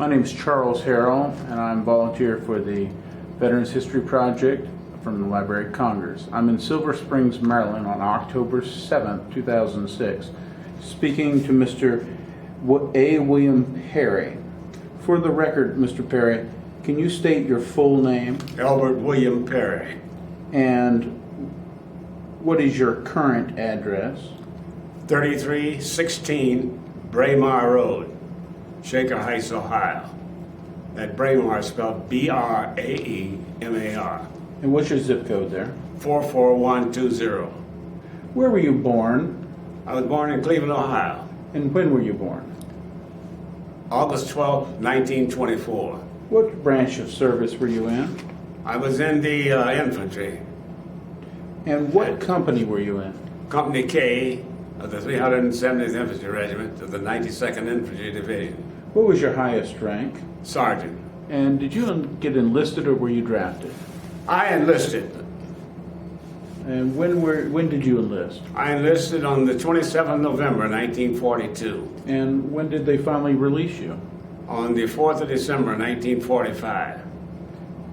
My name is Charles Harrell, and I'm volunteer for the Veterans History Project from the Library of Congress. I'm in Silver Springs, Maryland on October 7th, 2006, speaking to Mr. Wlliam Perry. For the record, Mr. Perry, can you state your full name? Albert William Perry. And what is your current address? 3316 Braemar Road, Shaker Heights, Ohio. That Braemar is spelled B-R-A-E-M-A-R. And what's your zip code there? 44120. Where were you born? I was born in Cleveland, Ohio. And when were you born? August 12, 1924. What branch of service were you in? I was in the infantry. And what company were you in? Company K of the 370th Infantry Regiment of the 92nd Infantry Division. What was your highest rank? Sergeant. And did you get enlisted or were you drafted? I enlisted. And when did you enlist? I enlisted on the 27th of November, 1942. And when did they finally release you? On the 4th of December, 1945.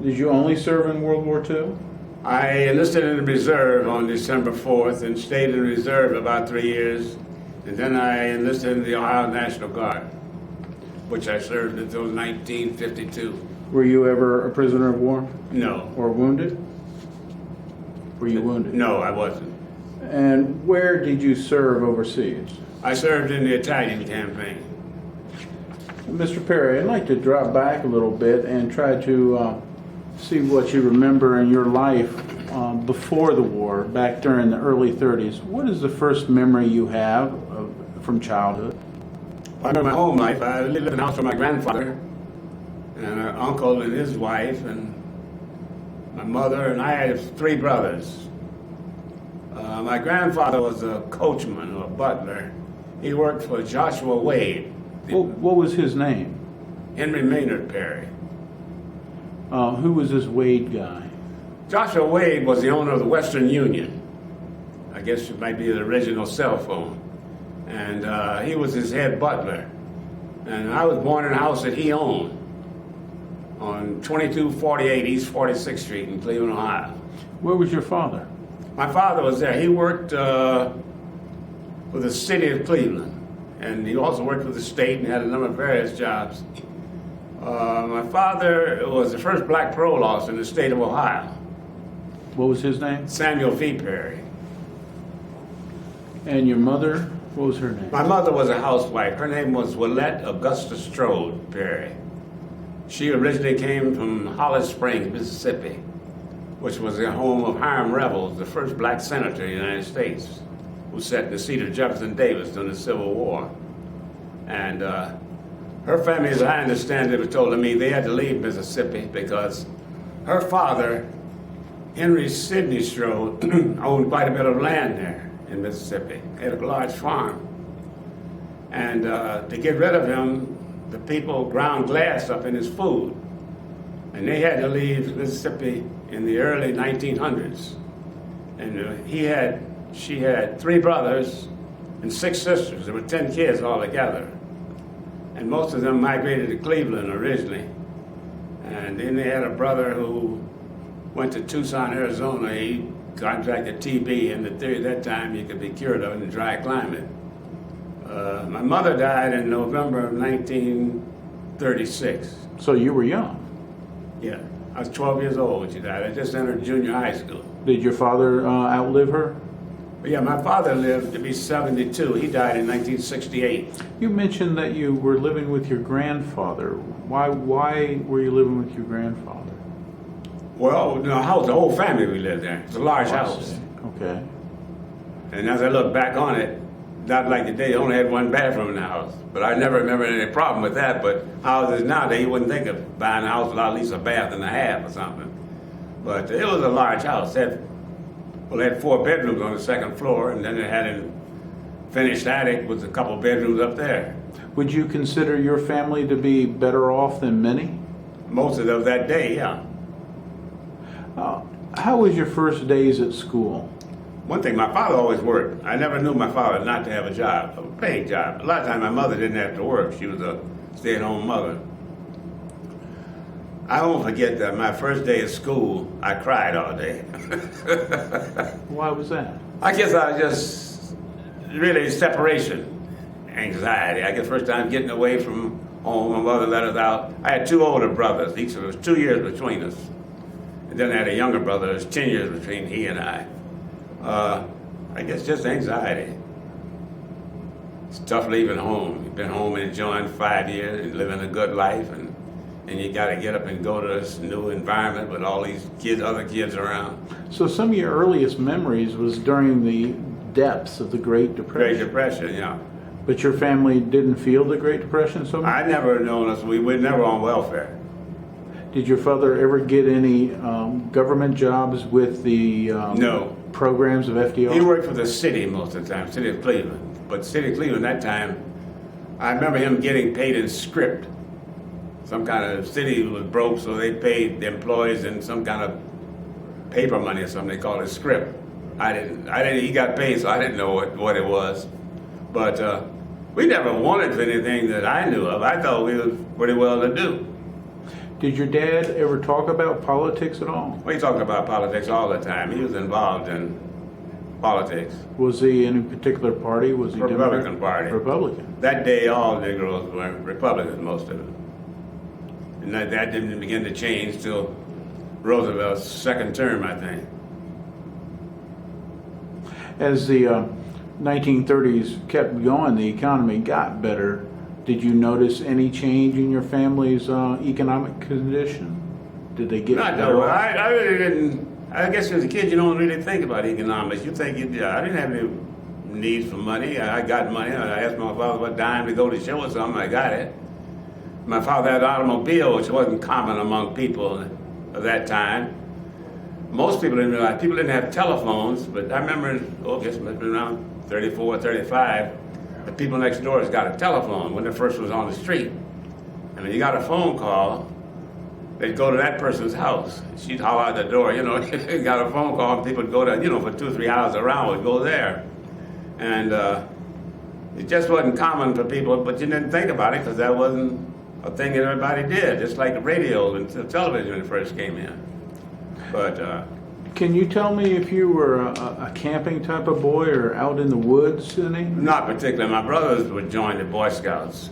Did you only serve in World War II? I enlisted in the reserve on December 4th and stayed in reserve about 3 years. And then I enlisted in the Ohio National Guard, which I served until 1952. Were you ever a prisoner of war? No. Or wounded? Were you wounded? No, I wasn't. And where did you serve overseas? I served in the Italian campaign. Mr. Perry, I'd like to drop back a little bit and try to see what you remember in your life before the war, back during the early 30s. What is the first memory you have from childhood? I remember my home life. I lived in the house with my grandfather and an uncle and his wife and my mother, and I had 3 brothers. My grandfather was a coachman or a butler. He worked for Joshua Wade. What was his name? Henry Maynard Perry. Who was this Wade guy? Joshua Wade was the owner of the Western Union. I guess it might be the original cell phone. And he was his head butler. And I was born in a house that he owned on 2248 East 46th Street in Cleveland, Ohio. Where was your father? My father was there. He worked for the city of Cleveland. And he also worked for the state and had a number of various jobs. My father was the first black parole officer in the state of Ohio. What was his name? Samuel V. Perry. And your mother, what was her name? My mother was a housewife. Her name was Willette Augusta Strode Perry. She originally came from Hollis Springs, Mississippi, which was the home of Hiram Revels, the first black senator in the United States, who sat in the seat of Jefferson Davis during the Civil War. And her family, as I understand it, was told to me they had to leave Mississippi because her father, Henry Sidney Strode, owned quite a bit of land there in Mississippi. He had a large farm. And to get rid of him, the people ground glass up in his food. And they had to leave Mississippi in the early 1900s. And she had 3 brothers and 6 sisters. There were 10 kids altogether. And most of them migrated to Cleveland originally. And then they had a brother who went to Tucson, Arizona. He contracted TB, and the theory at that time you could be cured of it in a dry climate. My mother died in November of 1936. So you were young? Yeah, I was 12 years old when she died. I just entered junior high school. Did your father outlive her? But yeah, my father lived to be 72. He died in 1968. You mentioned that you were living with your grandfather. Why were you living with your grandfather? Well, the whole family we lived there. It's a large house. Okay. And as I look back on it, not like today, they only had 1 bathroom in the house. But I never remember any problem with that. But houses nowadays, you wouldn't think of buying a house without at least a bath and a half or something. But it was a large house. It had 4 bedrooms on the 2nd floor, and then it had a finished attic with a couple bedrooms up there. Would you consider your family to be better off than many? Most of them that day, yeah. How was your first days at school? One thing, my father always worked. I never knew my father not to have a job, a paying job. A lot of times my mother didn't have to work. She was a stay-at-home mother. I won't forget that my first day of school, I cried all day. Why was that? I guess I was just really separation anxiety. I guess first time getting away from home, my mother let us out. I had two older brothers, each of us 2 years between us. And then I had a younger brother, there's 10 years between he and I. I guess just anxiety. It's tough leaving home. You've been home and enjoying 5 years and living a good life, and you got to get up and go to this new environment with all these kids, other kids around. So some of your earliest memories was during the depths of the Great Depression. Great Depression, yeah. But your family didn't feel the Great Depression so much? I never known us. We were never on welfare. Did your father ever get any government jobs with the No. programs of FDR? He worked for the city most of the time, city of Cleveland. But city of Cleveland that time, I remember him getting paid in script. Some kind of city was broke, so they paid the employees in some kind of paper money or something. They called it script. I didn't. He got paid, so I didn't know what it was. But we never wanted for anything that I knew of. I thought we was pretty well to do. Did your dad ever talk about politics at all? We talked about politics all the time. He was involved in politics. Was he in a particular party? Was he Republican Democrat? Party. Republican. That day, all Negroes were Republicans, most of them. And that didn't begin to change till Roosevelt's second term, I think. As the 1930s kept going, the economy got better. Did you notice any change in your family's economic condition? Did they get better? No, I really didn't. I guess as a kid, you don't really think about economics. You think, I didn't have any needs for money. I got money. I asked my father what dime to go to show or something. I got it. My father had an automobile, which wasn't common among people of that time. Most people didn't realize. People didn't have telephones, but I remember, I guess it must have been around 34, 35, the people next door has got a telephone when it first was on the street. And when you got a phone call, they'd go to that person's house. She'd holler out the door, you got a phone call, and people would go to, for 2 or 3 hours around, would go there. And it just wasn't common for people, but you didn't think about it because that wasn't a thing that everybody did, just like the radio and television when it first came in. But can you tell me if you were a camping type of boy or out in the woods any? not particularly. My brothers would join the Boy Scouts.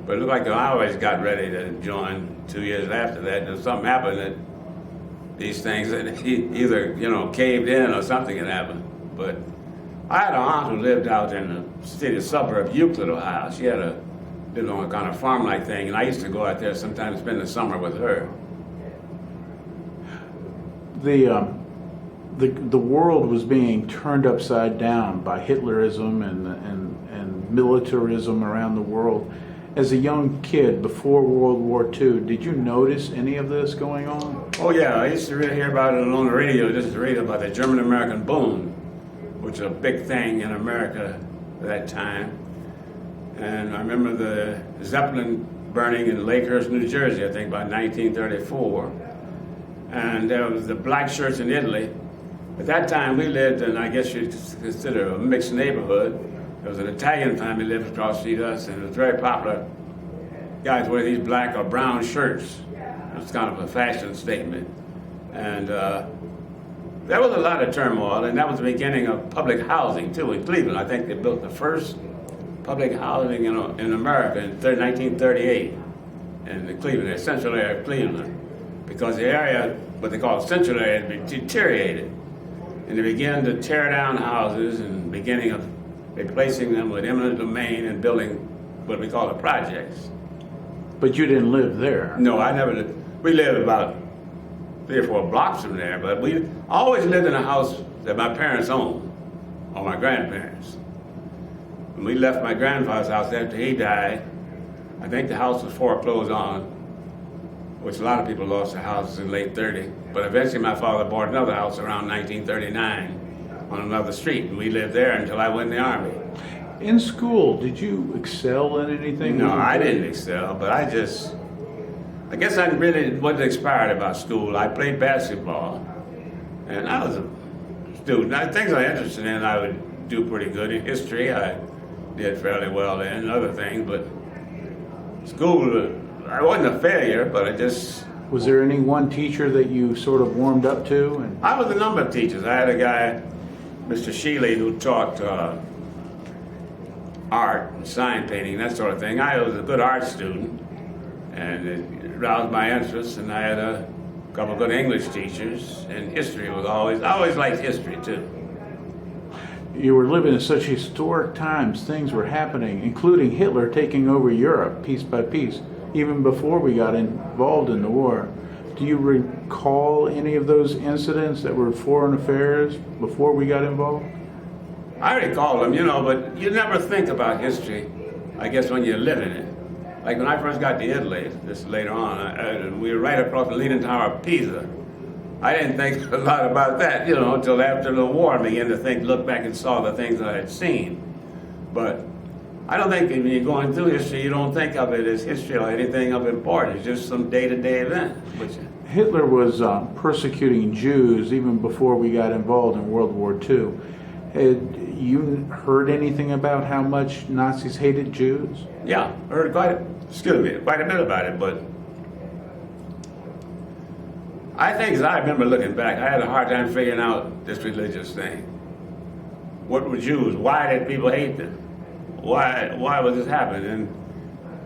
But it looked like I always got ready to join 2 years after that. And something happened that these things either, caved in or something had happened. But I had an aunt who lived out in the city suburb of Euclid, Ohio. She lived on a kind of farm-like thing, and I used to go out there sometimes spend the summer with her. The world was being turned upside down by Hitlerism and militarism around the world. As a young kid before World War II, did you notice any of this going on? Oh yeah, I used to really hear about it on the radio. This is the radio about the German-American boom, which was a big thing in America at that time. And I remember the Zeppelin burning in Lakehurst, New Jersey, I think about 1934. And there was the black shirts in Italy. At that time, we lived in, I guess you'd consider a mixed neighborhood. There was an Italian family lived across the street of us, and it was very popular. Guys wear these black or brown shirts. It was kind of a fashion statement. And there was a lot of turmoil, and that was the beginning of public housing, too, in Cleveland. I think they built the first public housing in America in 1938 in the Cleveland, the central area of Cleveland, because the area, what they call the central area, had deteriorated. And they began to tear down houses and beginning of replacing them with eminent domain and building what we call the projects. But you didn't live there. No, I never lived. We lived about 3 or 4 blocks from there, but we always lived in a house that my parents owned, or my grandparents. When we left my grandfather's house after he died, I think the house was foreclosed on, which a lot of people lost their houses in late 30. But eventually my father bought another house around 1939 on another street, and we lived there until I went in the Army. In school, did you excel in anything? No, I didn't excel, but I guess I really wasn't inspired about school. I played basketball, and I was a student. Things I was interested in, I would do pretty good. In history, I did fairly well in, and other things, but school, I wasn't a failure, but Was there any one teacher that you sort of warmed up to? And I was a number of teachers. I had a guy, Mr. Shealy, who taught art and sign painting, that sort of thing. I was a good art student, and it roused my interest, and I had a couple of good English teachers, and history was I always liked history too. you were living in such historic times. Things were happening, including Hitler taking over Europe piece by piece, even before we got involved in the war. Do you recall any of those incidents that were foreign affairs before we got involved? I recall them, but you never think about history, I guess, when you're living it. Like when I first got to Italy, this is later on, we were right across the Leaning Tower of Pisa. I didn't think a lot about that, until after the war I began to look back and saw the things that I had seen. But I don't think when you're going through history, you don't think of it as history or anything of importance. It's just some day-to-day event. Hitler was persecuting Jews even before we got involved in World War II. Had you heard anything about how much Nazis hated Jews? Yeah, I heard quite a bit about it, but I think, as I remember looking back, I had a hard time figuring out this religious thing. What were Jews? Why did people hate them? Why was this happening? And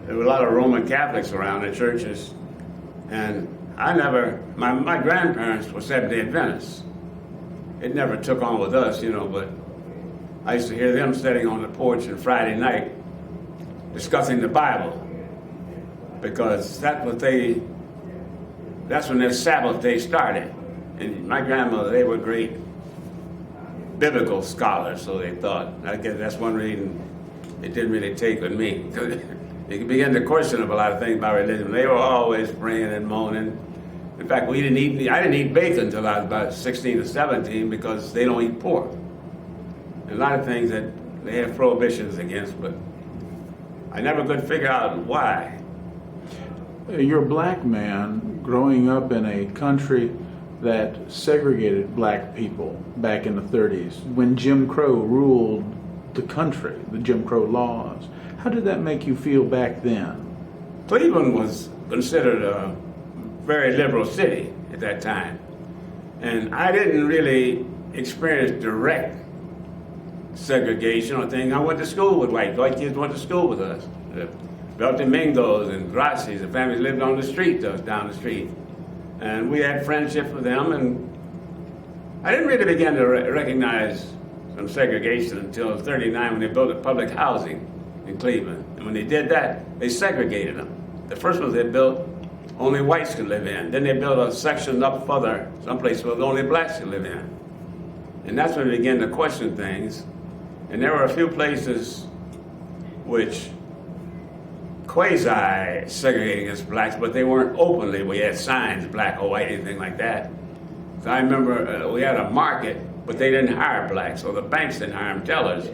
there were a lot of Roman Catholics around the churches, and my grandparents were Seventh-day Adventists. It never took on with us, but I used to hear them sitting on the porch on Friday night discussing the Bible, because that's when their Sabbath day started. And my grandmother, they were great biblical scholars, so they thought. I guess that's one reason it didn't really take with me, because they began to question a lot of things about religion. They were always praying and moaning. In fact, I didn't eat bacon until I was about 16 or 17, because they don't eat pork. And a lot of things that they have prohibitions against, but I never could figure out why. You're a black man growing up in a country that segregated black people back in the 30s, when Jim Crow ruled the country, the Jim Crow laws. How did that make you feel back then? Cleveland was considered a very liberal city at that time, and I didn't really experience direct segregation or thing. I went to school with white kids went to school with us. Beltomingos and Gracies, the families lived on the street, down the street. And we had friendship with them, and I didn't really begin to recognize some segregation until 1939 when they built a public housing in Cleveland. And when they did that, they segregated them. The first ones they built, only whites could live in. Then they built a section up further, someplace where only blacks could live in. And that's when we began to question things. And there were a few places which quasi-segregated against blacks, but they weren't openly. We had signs, black or white, anything like that. So I remember we had a market, but they didn't hire blacks, so the banks didn't hire them tellers.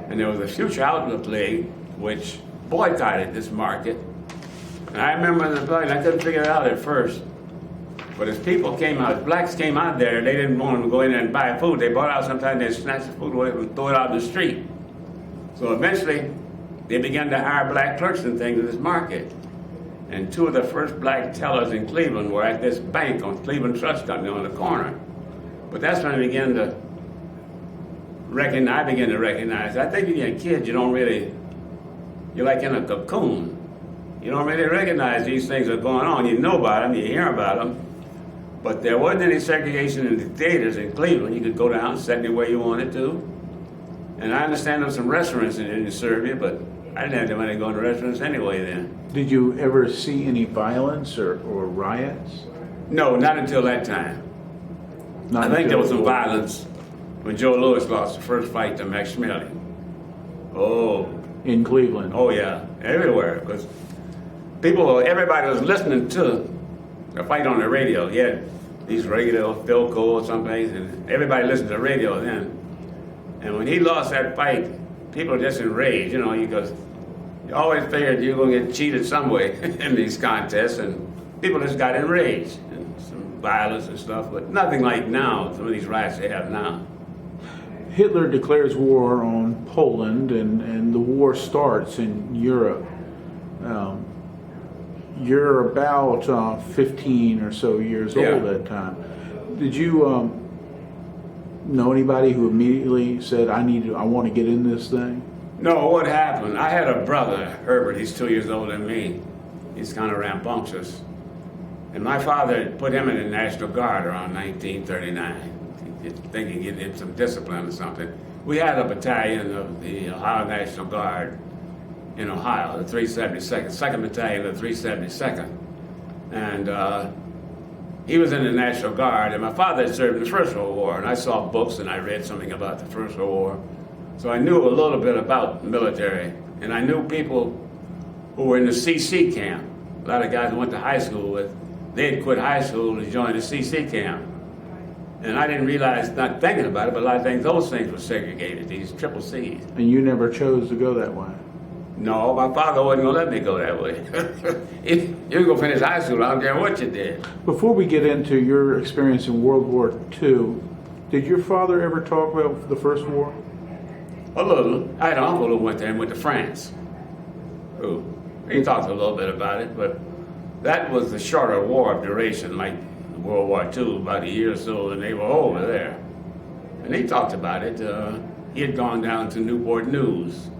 And there was a Future Outlook League, which boycotted this market. And I remember I couldn't figure it out at first. But as people came out, blacks came out there, they didn't want to go in there and buy food. They bought out, sometimes they snatched the food away and throw it out in the street. So eventually, they began to hire black clerks and things in this market. And two of the first black tellers in Cleveland were at this bank on Cleveland Trust Company on the corner. But that's when I began to recognize. I think when you're a kid, you're like in a cocoon. You don't really recognize these things are going on. You know about them, you hear about them. But there wasn't any segregation in the theaters in Cleveland. You could go down and sit anywhere you wanted to. And I understand there were some restaurants that didn't serve you, but I didn't have the money to go into restaurants anyway then. Did you ever see any violence or riots? No, not until that time. I think there was some violence when Joe Louis lost the first fight to Max Schmeling. Oh. In Cleveland? Oh, yeah. Everywhere. Because everybody was listening to the fight on the radio. He had these radio, Philco or something, and everybody listened to the radio then. And when he lost that fight, people were just enraged, because you always figured you were going to get cheated some way in these contests, and people just got enraged, and some violence and stuff, but nothing like now, some of these riots they have now. Hitler declares war on Poland, and the war starts in Europe. You're about 15 or so years Yeah. old at the time. Did you know anybody who immediately said, I want to get in this thing? No, what happened? I had a brother, Herbert. He's 2 years older than me. He's kind of rambunctious. And my father put him in the National Guard around 1939, thinking he'd get some discipline or something. We had a battalion of the Ohio National Guard in Ohio, the 372nd, 2nd Battalion of the 372nd. And he was in the National Guard, and my father had served in the First World War, and I saw books and I read something about the First World War. So I knew a little bit about military, and I knew people who were in the CC camp. A lot of guys I went to high school with, they had quit high school to join the CC camp. And I didn't realize, not thinking about it, but a lot of things, those things were segregated, these triple Cs. And you never chose to go that way? No, my father wasn't going to let me go that way. If you were going to finish high school, I don't care what you did. Before we get into your experience in World War II, did your father ever talk about the First War? A little. I had an uncle who went there and went to France. He talked a little bit about it, but that was the shorter war of duration, like World War II, about a year or so, and they were over there. And he talked about it. He had gone down to Newport News,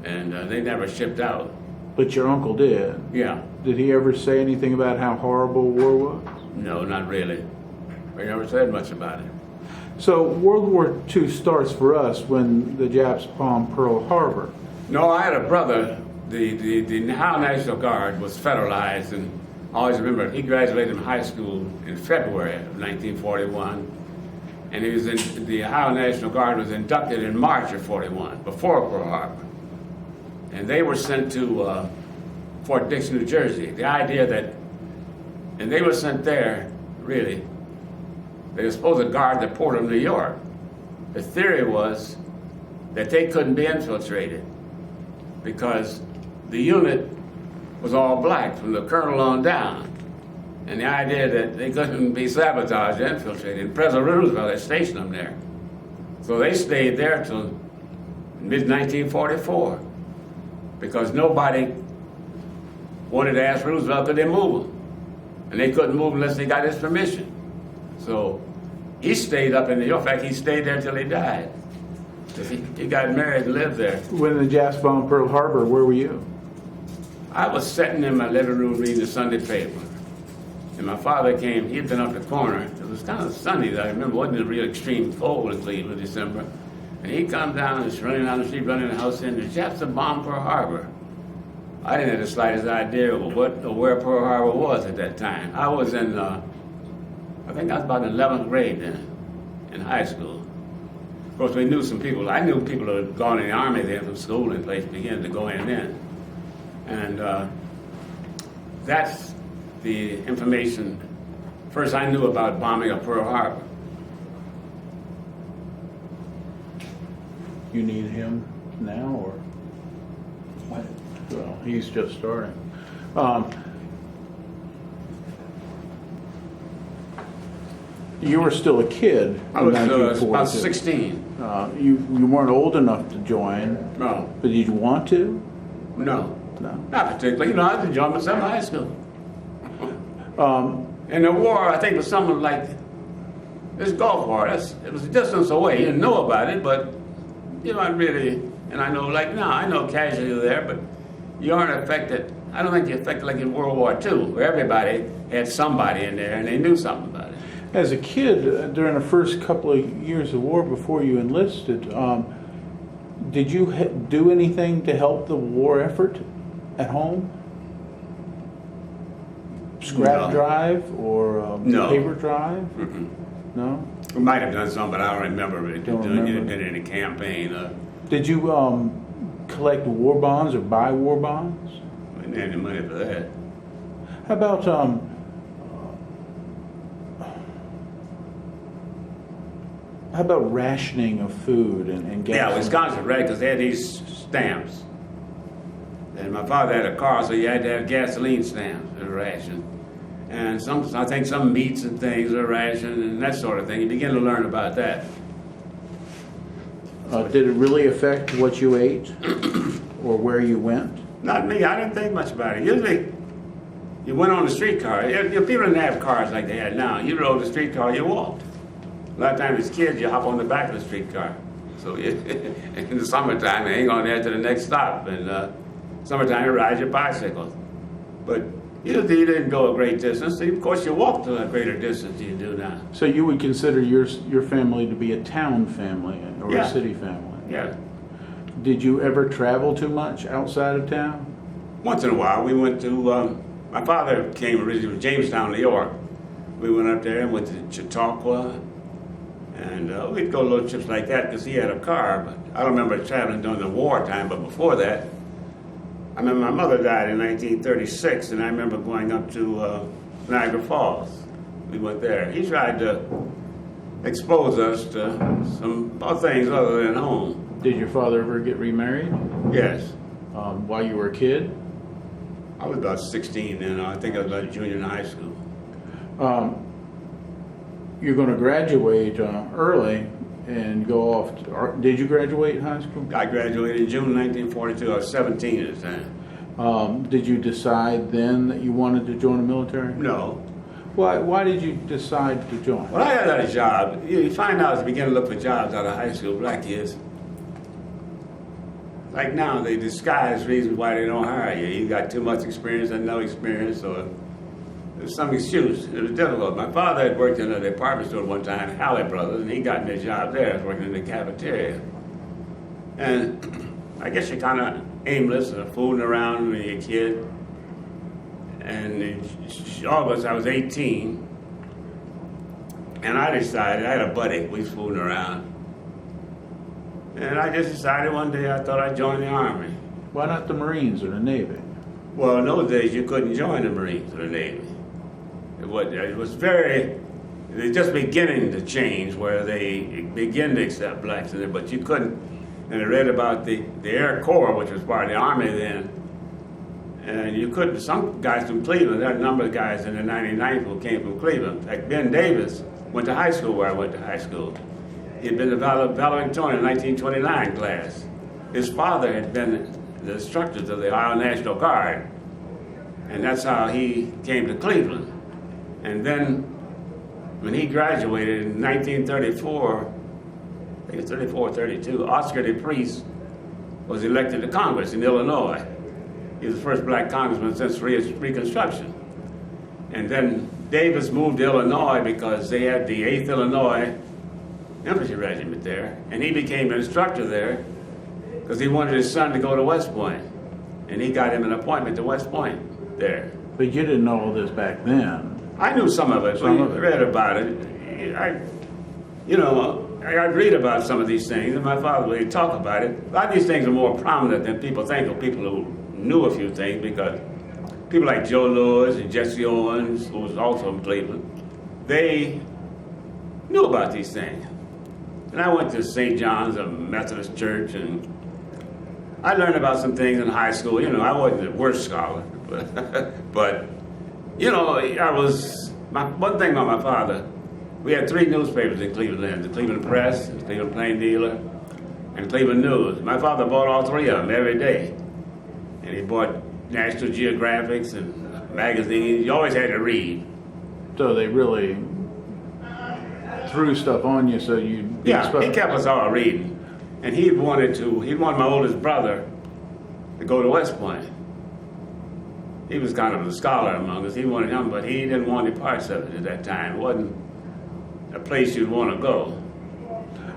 and they never shipped out. But your uncle did? Yeah. Did he ever say anything about how horrible war was? No, not really. He never said much about it. So World War II starts for us when the Japs bombed Pearl Harbor. No, I had a brother. The Ohio National Guard was federalized, and I always remember he graduated from high school in February of 1941, and he was in the Ohio National Guard was inducted in March of 41, before Pearl Harbor, and they were sent to Fort Dix, New Jersey. The idea that, and they were sent there really. They were supposed to guard the port of New York. The theory was that they couldn't be infiltrated because the unit was all black from the colonel on down. And the idea that they couldn't be sabotaged or infiltrated. And President Roosevelt had stationed them there. So they stayed there till mid-1944 because nobody wanted to ask Roosevelt could they move them. And they couldn't move unless they got his permission. So he stayed up in New York. In fact, he stayed there till he died. He got married and lived there. When the Japs bombed Pearl Harbor, where were you? I was sitting in my living room reading the Sunday paper. And my father came, he'd been up the corner. It was kind of sunny, I remember. It wasn't a real extreme cold in Cleveland, December. And he come down and was running down the street, running the house in. The Japs had bombed Pearl Harbor. I didn't have the slightest idea of where Pearl Harbor was at that time. I was in, I think I was about in 11th grade then, in high school. Of course, we knew some people. I knew people who had gone in the army then from school and place began to go in then. And that's the information. First I knew about bombing of Pearl Harbor. You need him now, or? What? Well, he's just starting. You were still a kid. I was in about 1942. 16. You weren't old enough to join. No. But did you want to? No. No. Not particularly. You know, I was enjoying myself in high school. And the war, I think, was something like this Gulf War. It was a distance away. You didn't know about it, but you weren't really. And I know, like now, I know casualty there, but you aren't affected. I don't think you're affected like in World War II, where everybody had somebody in there and they knew something about it. As a kid, during the first couple of years of war before you enlisted, did you do anything to help the war effort at home? Scrap drive or No. paper drive? Mm-mm. No? We might have done some, but I don't remember it. Don't Doing remember. it in a campaign. Did you collect war bonds or buy war bonds? We didn't have any money for that. How about rationing of food and gas? Yeah, Wisconsin, right, because they had these stamps. And my father had a car, so you had to have gasoline stamps as a ration. And I think some meats and things are rationed and that sort of thing. You begin to learn about that. Did it really affect what you ate or where you went? Not me, I didn't think much about it. Usually, you went on the streetcar. People didn't have cars like they had now. You rode the streetcar, you walked. A lot of times as kids, you hop on the back of the streetcar. So in the summertime, you hang on there to the next stop. And summertime, you ride your bicycle. But you didn't go a great distance. Of course, you walked a greater distance than you do now. So you would consider your family to be a town family or Yeah. a city family? Yeah. Did you ever travel too much outside of town? Once in a while, we went to, my father came originally from Jamestown, New York. We went up there and went to Chautauqua. And we'd go little trips like that because he had a car. But I don't remember traveling during the wartime, but before that, I remember my mother died in 1936, and I remember going up to Niagara Falls. We went there. He tried to expose us to some things other than home. Did your father ever get remarried? Yes. While you were a kid? I was about 16 then. I think I was like junior in high school. You're going to graduate early and go off. Did you graduate high school? I graduated in June 1942. I was 17 at the time. Did you decide then that you wanted to join the military? No. Why did you decide to join? When I got a job, you find out as you begin to look for jobs out of high school, black kids. Like now, they disguise reasons why they don't hire you. You got too much experience and no experience, or there's some excuse. It was difficult. My father had worked in a department store one time, Halley Brothers, and he got me a job there, working in the cafeteria. And I guess you're kind of aimless and fooling around when you're a kid. And in August, I was 18, and I decided, I had a buddy, we was fooling around. And I just decided one day I thought I'd join the Army. Why not the Marines or the Navy? Well, in those days, you couldn't join the Marines or the Navy. It was they're just beginning to change where they begin to accept blacks in there, but you couldn't. And I read about the Air Corps, which was part of the Army then, and you couldn't, some guys from Cleveland, there are a number of guys in the 99th who came from Cleveland. Like Ben Davis went to high school where I went to high school. He'd been the valedictorian in the 1929 class. His father had been the instructor of the Ohio National Guard, and that's how he came to Cleveland. And then when he graduated in 1934, I think it's 34 or 32, Oscar DePriest was elected to Congress in Illinois. He was the first black congressman since Reconstruction. And then Davis moved to Illinois because they had the 8th Illinois Infantry Regiment there, and he became an instructor there because he wanted his son to go to West Point, and he got him an appointment to West Point there. But you didn't know all this back then. I knew some of it. I read about it. I'd read about some of these things, and my father would talk about it. A lot of these things are more prominent than people think, or people who knew a few things, because people like Joe Lewis and Jesse Owens, who was also in Cleveland, they knew about these things. And I went to St. John's, a Methodist church, and I learned about some things in high school. I wasn't the worst scholar, but one thing about my father, we had 3 newspapers in Cleveland, the Cleveland Press, the Cleveland Plain Dealer, and Cleveland News. My father bought all 3 of them every day. And he bought National Geographics and magazines. You always had to read. So they really threw stuff on you so you... Yeah, he kept us all reading. And he wanted my oldest brother to go to West Point. He was kind of a scholar among us. He wanted him, but he didn't want any parts of it at that time. It wasn't a place you'd want to go.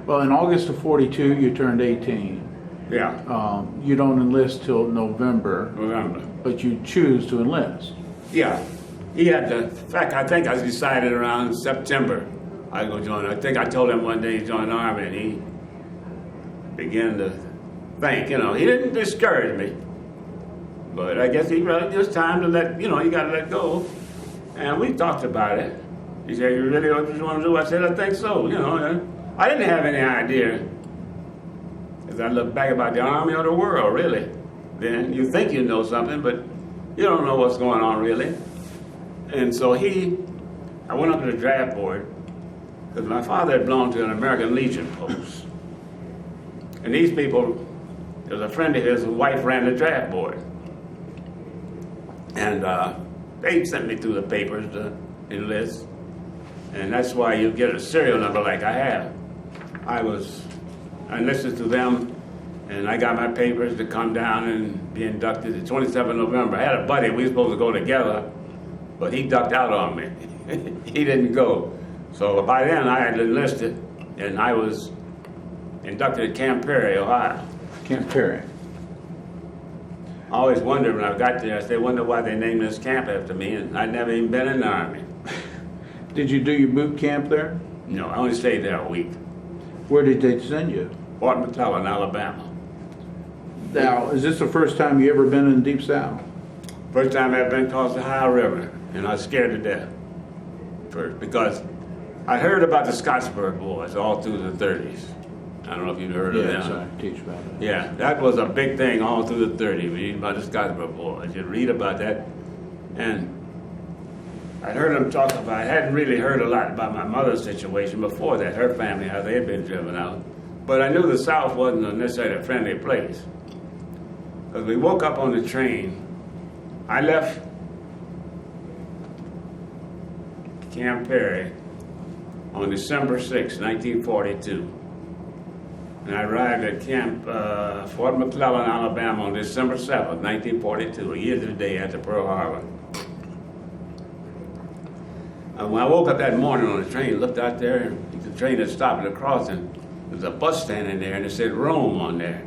Well, in August of 42, you turned 18. Yeah. You don't enlist till November, November. but you choose to enlist. Yeah. He had in fact, I think I decided around September I'd go join. I think I told him one day to join the Army, and he began to think, he didn't discourage me. But I guess he really, it was time to you got to let go. And we talked about it. He said, "You really what you want to do?" I said, "I think so." I didn't have any idea, as I look back, about the Army or the world, really. Then you think you know something, but you don't know what's going on, really. And so I went up to the draft board, because my father had belonged to an American Legion post. And these people, there was a friend of his, his wife ran the draft board. And they sent me through the papers to enlist. And that's why you get a serial number like I have. I enlisted through them, and I got my papers to come down and be inducted the 27th of November. I had a buddy, we were supposed to go together, but he ducked out on me. He didn't go. So by then I had enlisted, and I was inducted at Camp Perry, Ohio. Camp Perry. I always wondered when I got there, I wonder why they named this camp after me, and I'd never even been in the Army. Did you do your boot camp there? No, I only stayed there a week. Where did they send you? Fort McClellan, Alabama. Now, is this the first time you ever been in Deep South? First time I've been across the Ohio River, and I was scared to death. First, because I heard about the Scottsburg Boys all through the 30s. I don't know if you've heard of them. Yes, I teach about that. Yeah, that was a big thing all through the 30s. We read about the Scottsburg Boys. You read about that, and I heard them talk about. I hadn't really heard a lot about my mother's situation before that. Her family, how they had been driven out, but I knew the South wasn't necessarily a friendly place. Because we woke up on the train. I left Camp Perry on December 6, 1942. And I arrived at Camp Fort McClellan, Alabama on December 7th, 1942, a year to the day after Pearl Harbor. And when I woke up that morning on the train, looked out there, and the train had stopped at the crossing. There was a bus standing there, and it said Rome on there.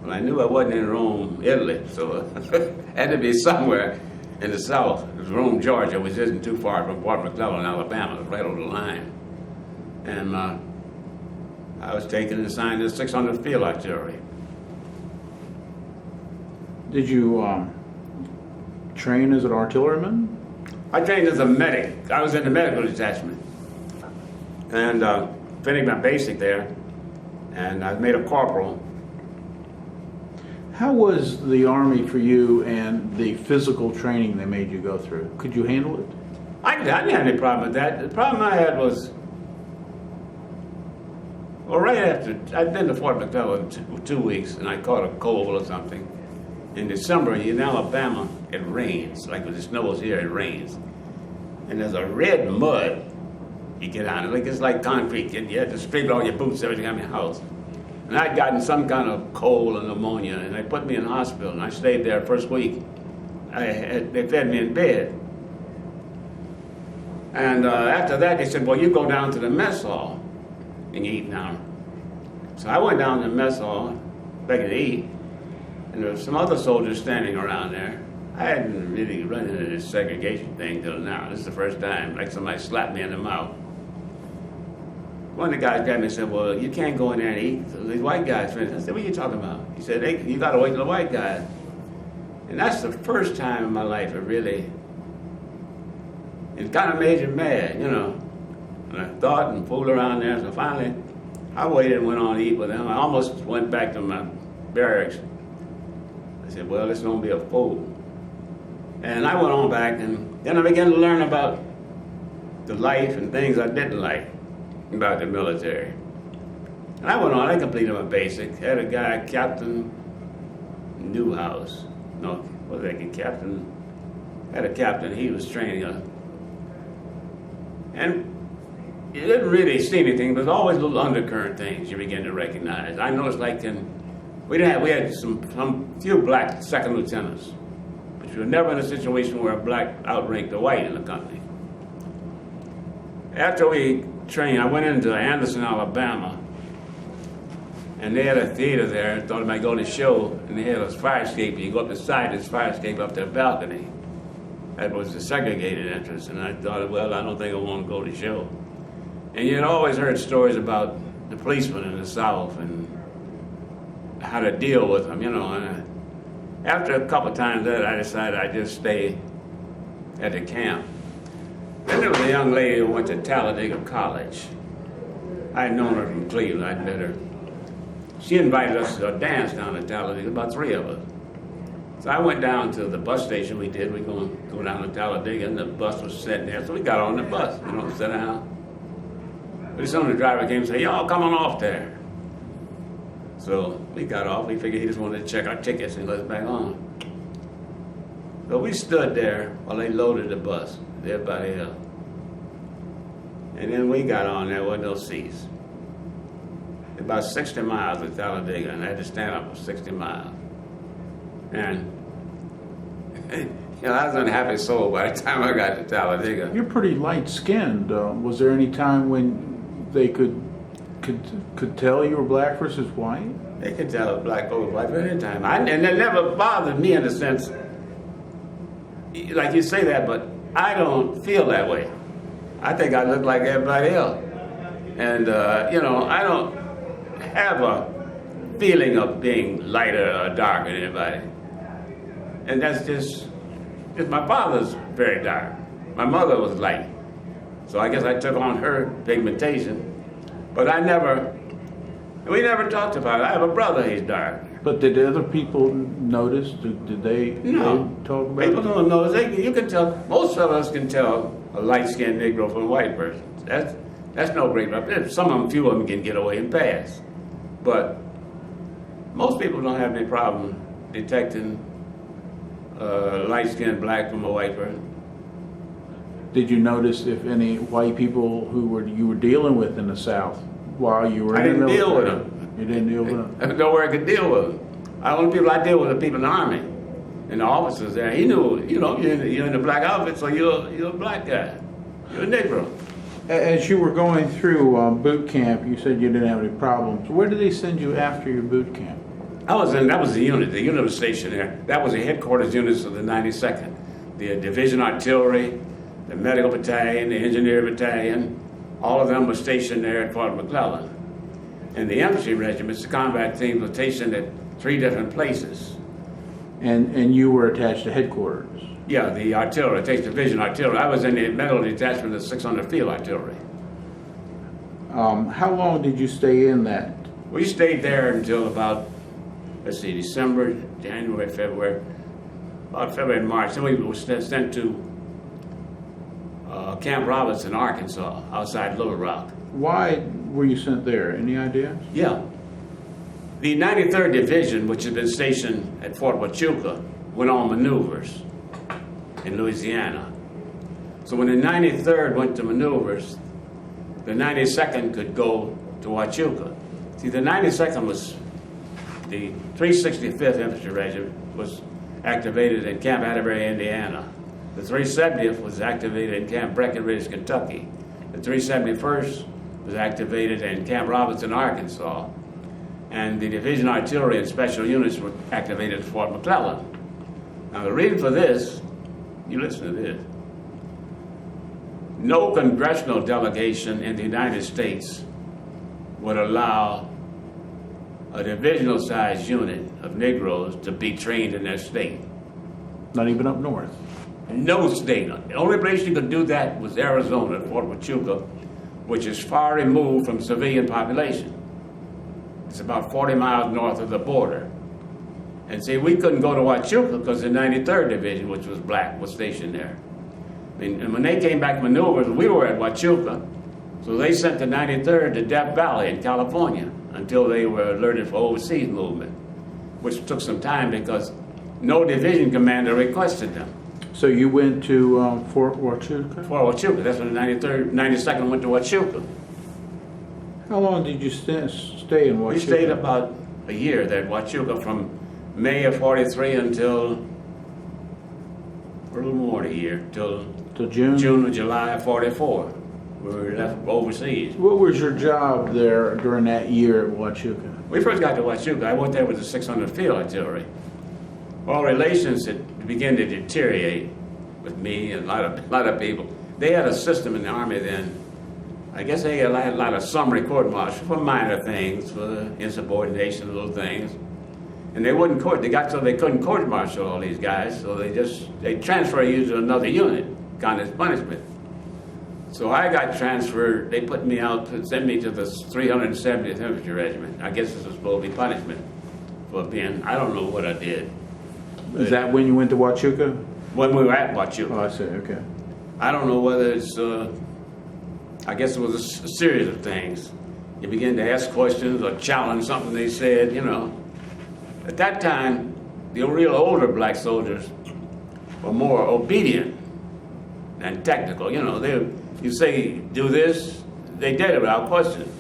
Well, I knew I wasn't in Rome, Italy, so it had to be somewhere in the South. It was Rome, Georgia, which isn't too far from Fort McClellan, Alabama. It was right over the line. And I was taken and assigned to 600 Field Artillery. Did you train as an artilleryman? I trained as a medic. I was in the medical detachment. And finished my basic there, and I made a corporal. How was the Army for you and the physical training they made you go through? Could you handle it? I didn't have any problem with that. The problem I had was, well, right after, I'd been to Fort McClellan 2 weeks, and I caught a cold or something. In December, in Alabama, it rains. Like when it snows here, it rains. And there's a red mud you get on it. Like it's like concrete. You have to scrape all your boots every time you house. And I'd gotten some kind of cold and pneumonia, and they put me in the hospital, and I stayed there first week. They fed me in bed. And after that, they said, well, you go down to the mess hall and you eat now. So I went down to the mess hall, begging to eat, and there were some other soldiers standing around there. I hadn't really run into this segregation thing till now. This is the first time, like somebody slapped me in the mouth. One of the guys grabbed me and said, well, you can't go in there and eat. So these white guys, friends. I said, what are you talking about? He said, hey, you got to wait till the white guys. And that's the first time in my life it kind of made you mad, you know. And I thought and fooled around there. So finally, I waited and went on to eat with them. I almost went back to my barracks. I said, well, this is going to be a fool. And I went on back, and then I began to learn about the life and things I didn't like about the military. And I went on, I completed my basic. Had a guy, Captain Newhouse. No, what was that, Captain? Had a captain, he was training us. And you didn't really see anything, but there's always little undercurrent things you begin to recognize. I noticed like we had some few black second lieutenants, but you were never in a situation where a black outranked a white in the company. After we trained, I went into Anderson, Alabama, and they had a theater there. I thought I might go to the show, and they had a fire escape. You go up the side of this fire escape up to the balcony. That was the segregated entrance, and I thought, well, I don't think I want to go to the show. And you'd always heard stories about the policemen in the South and how to deal with them, you know. And after a couple of times that, I decided I'd just stay at the camp. Then there was a young lady who went to Talladega College. I had known her from Cleveland. I'd met her. She invited us to a dance down at Talladega, about 3 of us. So I went down to the bus station. We did. We go down to Talladega, and the bus was sitting there. So we got on the bus, sit down. Pretty soon the driver came and said, y'all come on off there. So we got off. We figured he just wanted to check our tickets and let us back on. So we stood there while they loaded the bus, everybody else. And then we got on there with no seats. About 60 miles to Talladega, and I had to stand up for 60 miles. And I was an unhappy soul by the time I got to Talladega. You're pretty light-skinned. Was there any time when they could tell you were black versus white? They could tell black folks white at any time. And it never bothered me in the sense, like you say that, but I don't feel that way. I think I look like everybody else. And, I don't have a feeling of being lighter or darker than anybody. And that's just my father's very dark. My mother was light. So I guess I took on her pigmentation. But we never talked about it. I have a brother, he's dark. But did other people notice? Did they talk about People it? don't notice. You can tell, most of us can tell a light-skinned Negro from a white person. That's no great problem. Few of them can get away and pass. But most people don't have any problem detecting light-skinned black from a white person. Did you notice if any white people you were dealing with in the South while you were I in the didn't deal with military? them. You didn't deal with them? There's nowhere I could deal with them. The only people I deal with are people in the Army and the officers there. He knew, you're in the black outfit, so you're a black guy. You're a Negro. As you were going through boot camp, you said you didn't have any problems. Where did they send you after your boot camp? That was the unit. The unit was stationed there. That was the headquarters units of the 92nd. The Division Artillery, the Medical Battalion, the Engineer Battalion, all of them were stationed there at Fort McClellan. And the infantry regiments, the combat teams, were stationed at 3 different places. And you were attached to headquarters? Yeah, the artillery, it takes Division Artillery. I was in the medical detachment of 600 Field Artillery. How long did you stay in that? We stayed there until about, December, January, February, about February and March. Then we were sent to Camp Robertson, Arkansas, outside Little Rock. Why were you sent there? Any idea? Yeah. The 93rd Division, which had been stationed at Fort Wachutca, went on maneuvers in Louisiana. So when the 93rd went to maneuvers, the 92nd could go to Wachutca. See, the 92nd was, the 365th Infantry Regiment was activated in Camp Atterbury, Indiana. The 370th was activated in Camp Breckenridge, Kentucky. The 371st was activated in Camp Robertson, Arkansas. And the Division Artillery and Special Units were activated at Fort McClellan. Now the reason for this, you listen to this. No congressional delegation in the United States would allow a divisional-sized unit of Negroes to be trained in their state. Not even up north? No state. The only place you could do that was Arizona, Fort Wachutca, which is far removed from civilian population. It's about 40 miles north of the border. And see, we couldn't go to Wachutca because the 93rd Division, which was black, was stationed there. And when they came back maneuvers, we were at Wachutca, so they sent the 93rd to Death Valley in California until they were alerted for overseas movement, which took some time because no division commander requested them. So you went to Fort Wachutca? Fort Wachutca, that's when the 92nd went to Wachutca. How long did you stay in Wachutca? We stayed about a year there at Wachutca from May of 43 until, or a little more than a year, till June? June or July of 44. We were left overseas. What was your job there during that year at Wachutca? We first got to Wachutca. I went there with the 600 Field Artillery. Well, relations had began to deteriorate with me and a lot of people. They had a system in the Army then. I guess they had a lot of summary court-martial for minor things, for insubordination, little things. And they wouldn't court. They got so they couldn't court-martial all these guys, so they transfer you to another unit, kind of punishment. So I got transferred. They put me out, sent me to the 370th Infantry Regiment. I guess this was supposed to be punishment for being, I don't know what I did. Is that when you went to Wachutca? When we were at Wachutca. Oh, I see, okay. I don't know whether it's, I guess it was a series of things. You begin to ask questions or challenge something they said, At that time, the real older black soldiers were more obedient than technical. You know, you say do this, they did it without question.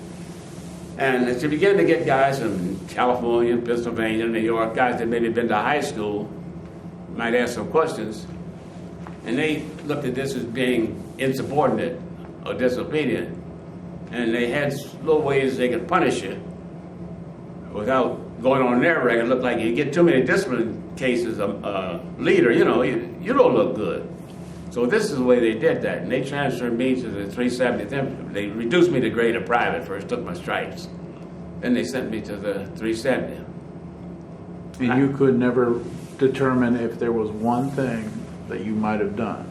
And as you begin to get guys from California, Pennsylvania, New York, guys that maybe been to high school, might ask some questions, and they looked at this as being insubordinate or disobedient, and they had little ways they could punish you without going on their record. Look like you get too many discipline cases, leader, you know, you don't look good. So this is the way they did that, and they transferred me to the 370th Infantry. They reduced me to grade of private first, took my stripes. Then they sent me to the 370th. And you could never determine if there was one thing that you might have done.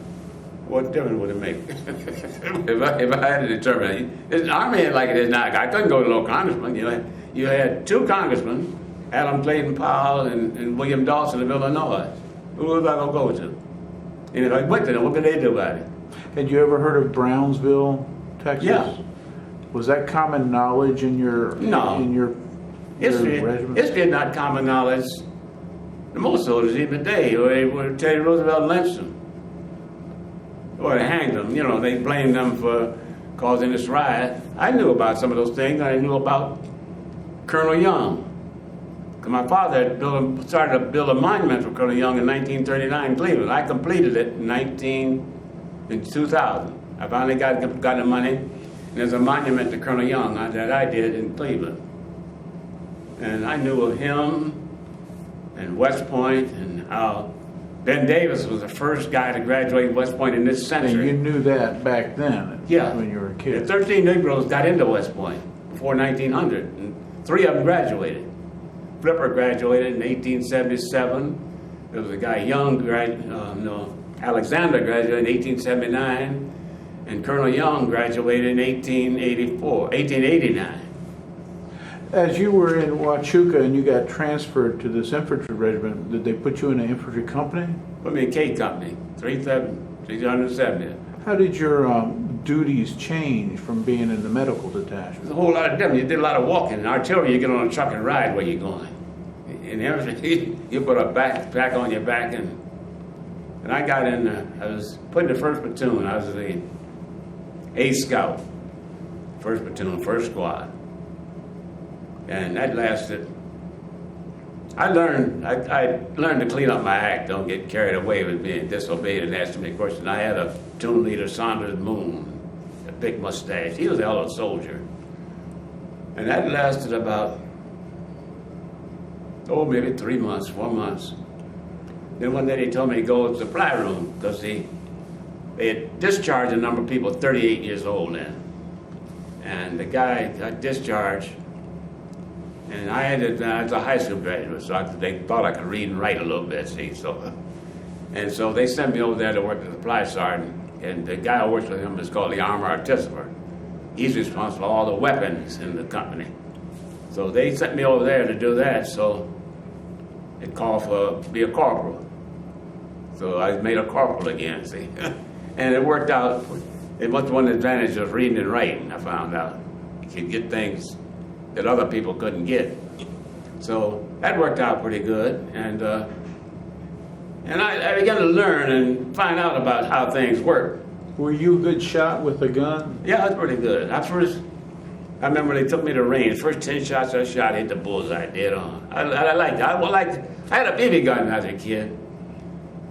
What difference would it make? if I had to determine it, the Army ain't like it is now. I couldn't go to no congressman. You had two congressmen, Adam Clayton Powell and William Dawson of Illinois. Who was I going to go to? And if I went to them, what could they do about it? Had you ever heard of Brownsville, Texas? Yeah. Was that common knowledge in your History regiment? History is not common knowledge. The most soldiers even today, or they would Teddy Roosevelt lynched them, or they hanged them. You know, they blamed them for causing this riot. I knew about some of those things. I knew about Colonel Young. My father had started to build a monument for Colonel Young in 1939 in Cleveland. I completed it in 2000. I finally got the money, and there's a monument to Colonel Young that I did in Cleveland. And I knew of him and West Point and how Ben Davis was the first guy to graduate West Point in this century. And you knew that back then, when you were a kid. 13 Negroes got into West Point before 1900, and 3 of them graduated. Flipper graduated in 1877. There was a guy Young, Alexander graduated in 1879, and Colonel Young graduated in 1889. As you were in Wachutca and you got transferred to this infantry regiment, did they put you in an infantry company? Put me in K Company, 370. How did your duties change from being in the medical detachment? There's a whole lot of different. You did a lot of walking. In artillery, you get on a truck and ride where you're going. And everything, you put a backpack on your back, and I got in. I was put in the 1st platoon. I was the 8th Scout, 1st platoon, 1st squad, and that lasted. I learned to clean up my act. Don't get carried away with being disobeyed and asked me questions. I had a platoon leader, Saunders Moon, a big mustache. He was a hell of a soldier, and that lasted about maybe 3 months, 4 months. Then one day they told me to go to the supply room because they had discharged a number of people 38 years old then. And the guy got discharged, and I was a high school graduate, so they thought I could read and write a little bit, see. So they sent me over there to work as a supply sergeant, and the guy who works with him is called the armor artificer. He's responsible for all the weapons in the company. So they sent me over there to do that, so it called for be a corporal. So I made a corporal again, see. And it worked out. It was one advantage of reading and writing, I found out. You could get things that other people couldn't get. So that worked out pretty good. And I began to learn and find out about how things work. Were you a good shot with a gun? Yeah, I was pretty good. I remember they took me to range. First 10 shots I shot hit the bullseye dead on. I liked it. I had a BB gun when I was a kid.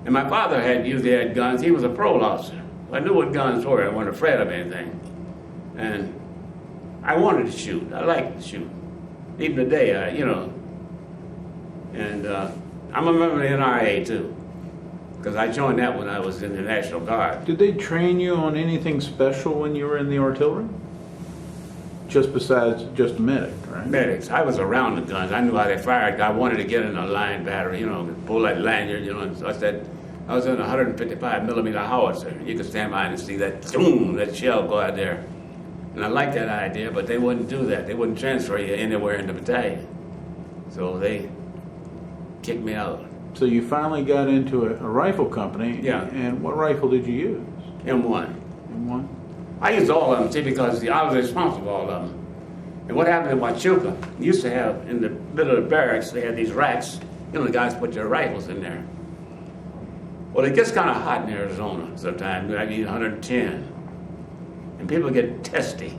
And my father usually had guns. He was a parole officer. I knew what guns were. I wasn't afraid of anything. And I wanted to shoot. I liked to shoot. Even today, And I'm a member of the NRA too, because I joined that when I was in the National Guard. Did they train you on anything special when you were in the artillery? Just besides just medic, right? Medics. I was around the guns. I knew how they fired. I wanted to get in a line battery, pull that lanyard, And so I was in a 155 millimeter howitzer. You could stand behind and see that boom, that shell go out there. And I liked that idea, but they wouldn't do that. They wouldn't transfer you anywhere in the battalion. So they kicked me out. So you finally got into a rifle company. Yeah. And what rifle did you use? M1. M1? I used all of them, see, because I was responsible for all of them. And what happened in Wachutca, you used to have, in the middle of the barracks, they had these racks. The guys put their rifles in there. Well, it gets kind of hot in Arizona sometimes, maybe 110. And people get testy.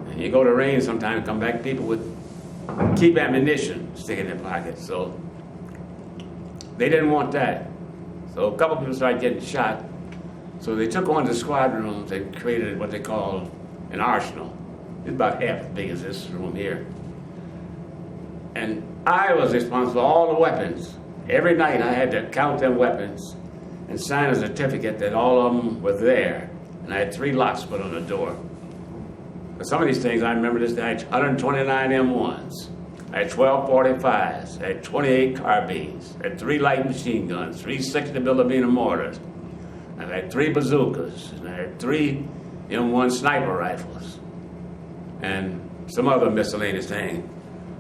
And you go to range sometimes, come back, people with keep ammunition sticking in their pockets. So they didn't want that. So a couple people started getting shot. So they took one of the squad rooms and created what they call an arsenal. It's about half as big as this room here. And I was responsible for all the weapons. Every night I had to count them weapons and sign a certificate that all of them were there. And I had 3 locks put on the door. But some of these things, I remember this, I had 129 M1s. I had 12 45s. I had 28 carbines. I had 3 light machine guns, 3 60mm mortars. I had 3 bazookas. And I had 3 M1 sniper rifles. And some other miscellaneous things.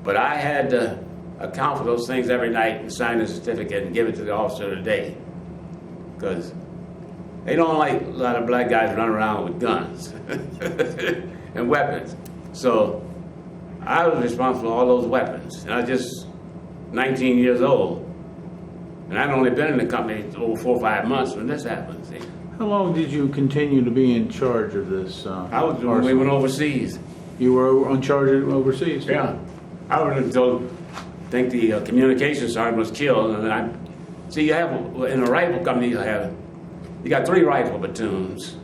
But I had to account for those things every night and sign a certificate and give it to the officer of the day. Because they don't like a lot of black guys running around with guns and weapons. So I was responsible for all those weapons. And I was just 19 years old. And I'd only been in the company over 4 or 5 months when this happened. See? How long did you continue to be in charge of this? I was when we went overseas. You were in charge of overseas? Too? Yeah. I was until I think the communications sergeant was killed. And then you have, in a rifle company, you got 3 rifle platoons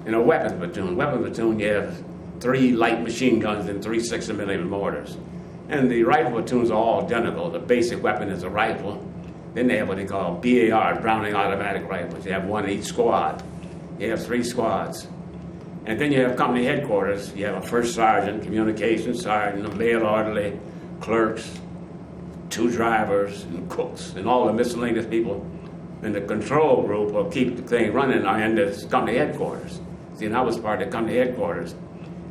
and a weapons platoon. Weapons platoon, you have 3 light machine guns and 3 60mm mortars. And the rifle platoons are all identical. The basic weapon is a rifle. Then they have what they call BARs, Browning automatic rifles. You have 1 in each squad. You have 3 squads. And then you have company headquarters. You have a first sergeant, communications sergeant, a mail orderly, clerks, 2 drivers, and cooks, and all the miscellaneous people. And the control group will keep the thing running in the company headquarters. See, and I was part of the company headquarters.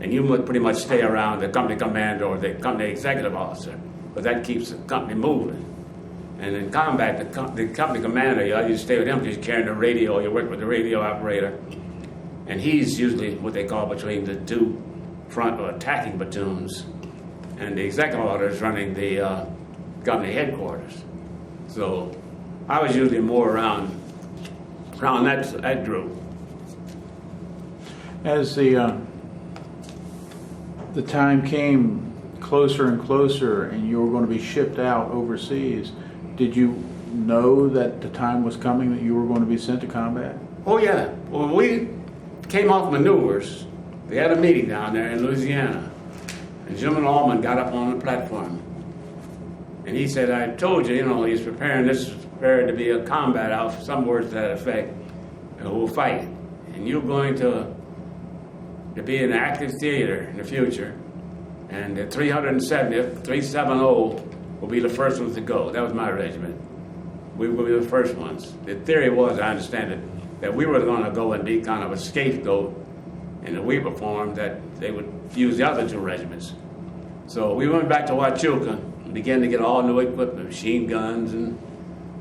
And you would pretty much stay around the company commander or the company executive officer, but that keeps the company moving. And in combat, the company commander, you stay with him because he's carrying the radio, you work with the radio operator. And he's usually what they call between the 2 front or attacking platoons. And the executive officer is running the company headquarters. So I was usually more around that group. As the time came closer and closer and you were going to be shipped out overseas, did you know that the time was coming that you were going to be sent to combat? Oh, yeah. Well, we came off maneuvers. They had a meeting down there in Louisiana. And General Orman got up on the platform. And he said, I told you, he's prepared to be a combat outfit, some words to that effect, and we'll fight. And you're going to be in an active theater in the future. And the 370th, 370 will be the first ones to go. That was my regiment. We will be the first ones. The theory was, I understand it, that we were going to go and be kind of a scapegoat in the we performed, that they would use the other 2 regiments. So we went back to Wachutca and began to get all new equipment, machine guns and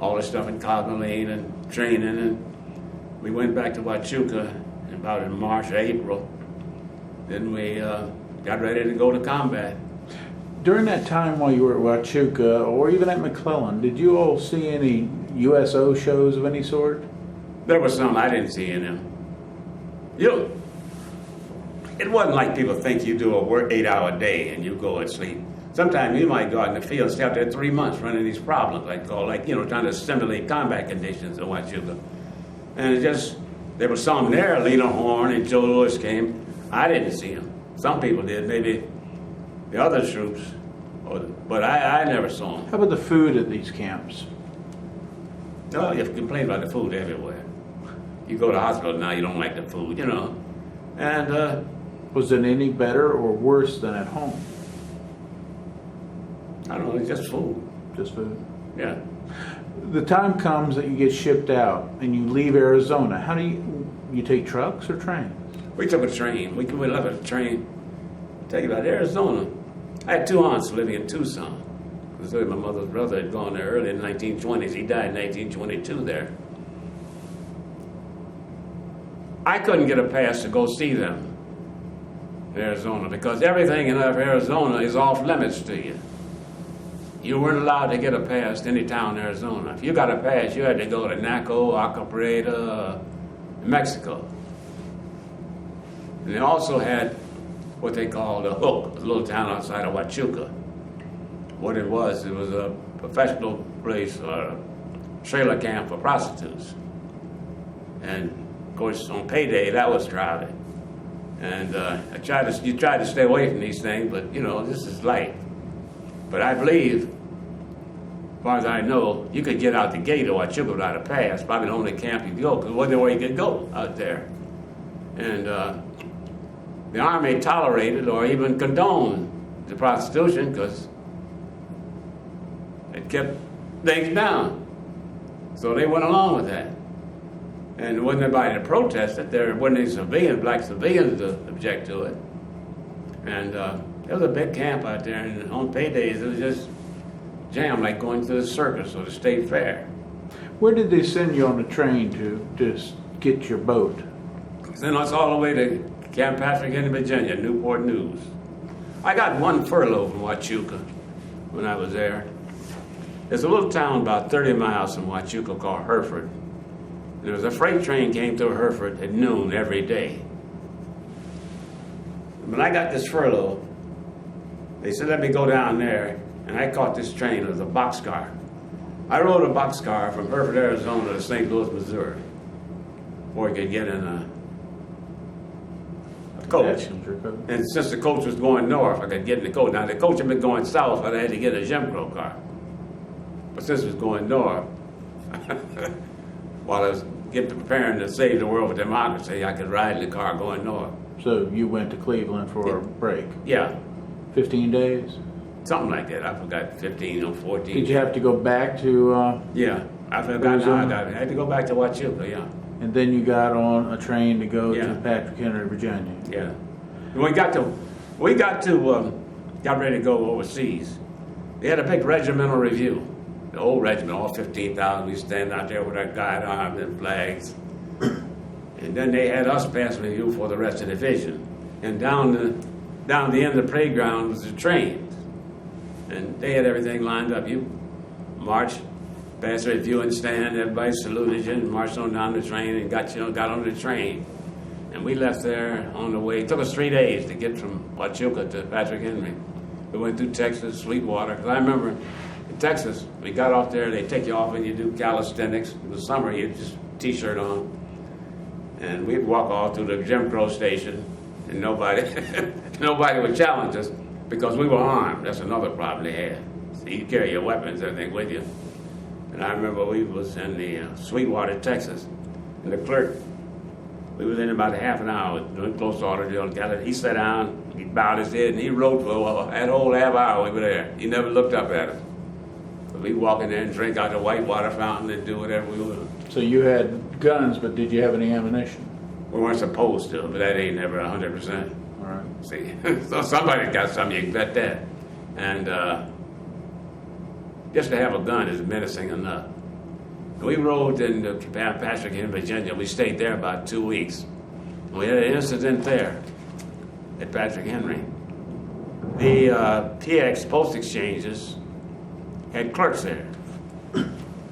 all the stuff in Cognoline and training. And we went back to Wachutca about in March or April. Then we got ready to go to combat. During that time while you were at Wachutca or even at McClellan, did you all see any USO shows of any sort? There were some I didn't see in them. It wasn't like people think you do a 8-hour day and you go and sleep. Sometimes you might go out in the field and stay out there 3 months running these problems, trying to simulate combat conditions in Wachutca. And there were some there. Lena Horne and Joe Lewis came. I didn't see them. Some people did, maybe the other troops, but I never saw them. How about the food at these camps? No, you complain about the food everywhere. You go to the hospital now, you don't like the food, And was it any better or worse than at home? I don't know, it's just food. Just food? Yeah. The time comes that you get shipped out and you leave Arizona. How do you take trucks or trains? We took a train. We left a train. I'll tell you about Arizona. I had 2 aunts living in Tucson. My mother's brother had gone there early in the 1920s. He died in 1922 there. I couldn't get a pass to go see them in Arizona because everything in Arizona is off limits to you. you weren't allowed to get a pass to any town in Arizona. If you got a pass, you had to go to Naco, Acapulco, Mexico. And they also had what they called a hook, a little town outside of Wachutca. What it was a professional place or a trailer camp for prostitutes. And of course, on payday, that was crowded. And you try to stay away from these things, but you know, this is life. But I believe, as far as I know, you could get out the gate of Wachutca without a pass. Probably the only camp you could go, because there wasn't where you could go out there. And the Army tolerated or even condoned the prostitution because it kept things down. So they went along with that. And there wasn't anybody to protest it. There wasn't any civilians, black civilians to object to it. And there was a big camp out there, and on paydays it was just jammed like going to the circus or the state fair. Where did they send you on the train to get your boat? Sent us all the way to Camp Patrick in Virginia, Newport News. I got one furlough from Wachutca when I was there. There's a little town about 30 miles from Wachutca called Hereford. There was a freight train came through Hereford at noon every day. When I got this furlough, they said, let me go down there, and I caught this train. It was a boxcar. I rode a boxcar from Hereford, Arizona to St. Louis, Missouri, before I could get in a coach. And since the coach was going north, I could get in the coach. Now, the coach had been going south, but I had to get a Jim Crow car. But since it was going north, while I was preparing to save the world with democracy, I could ride in the car going north. So you went to Cleveland for a break? Yeah. 15 days? Something like that. I forgot, 15 or 14. Did you have to go back to... yeah. I forgot how I had to go back to Wachutca, yeah. And then you got on a train to go Yeah. to Patrick Henry, Virginia. Yeah. And we got ready to go overseas. They had a big regimental review. The whole regiment, all 15,000, we stand out there with our guide arms and flags. And then they had us pass review for the rest of the division. And down the end of the playground was the trains. And they had everything lined up. You march, pass review and stand, everybody saluted you and marched on down the train and got on the train. And we left there on the way. It took us 3 days to get from Wachutca to Patrick Henry. We went through Texas, Sweetwater, because I remember in Texas, we got off there, they take you off and you do calisthenics. In the summer, you just t-shirt on. And we'd walk all through the Jim Crow station, and nobody would challenge us because we were armed. That's another problem they had. So you carry your weapons, everything with you. And I remember we was in the Sweetwater, Texas, and the clerk, we was in about a half an hour doing close order drill together. He sat down, he bowed his head, and he wrote for that whole half hour we were there. He never looked up at us. So we walk in there and drink out the white water fountain and do whatever we wanted. So you had guns, but did you have any ammunition? We weren't supposed to, but that ain't never 100%. All right. See, so somebody got something, you can bet that. And just to have a gun is menacing enough. We rode into Patrick in Virginia. We stayed there about 2 weeks. We had an incident there at Patrick Henry. The PX post exchanges had clerks there.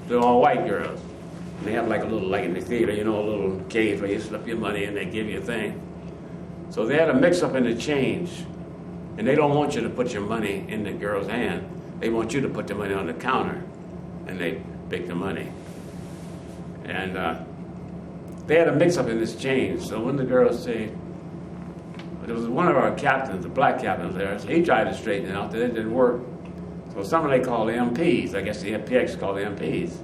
They're all white girls. And they have like a little, like in the theater, a little cage where you slip your money and they give you a thing. So they had a mix-up in the change. And they don't want you to put your money in the girl's hand. They want you to put the money on the counter. And they pick the money. And they had a mix-up in this change. So when the girls said, there was one of our captains, the black captains there, so he tried to straighten it out, but it didn't work. So somebody called the MPs, I guess the PX called the MPs.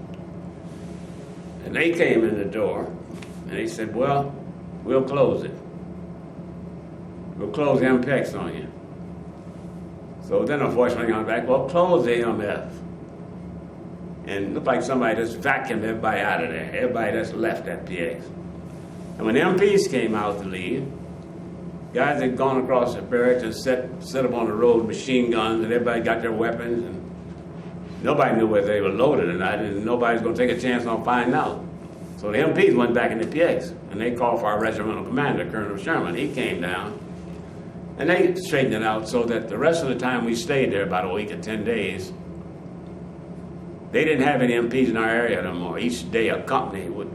And they came in the door, and they said, well, we'll close it. We'll close the MPX on you. So then a voice rang on back, well, close the MF. And it looked like somebody just vacuumed everybody out of there. Everybody just left that PX. And when the MPs came out to leave, guys had gone across the barracks and set up on the road machine guns, and everybody got their weapons, and nobody knew whether they were loaded or not, and nobody's going to take a chance on finding out. So the MPs went back in the PX, and they called for our regimental commander, Colonel Sherman. He came down, and they straightened it out so that the rest of the time we stayed there, about a week or 10 days, They didn't have any MPs in our area no more. Each day a company would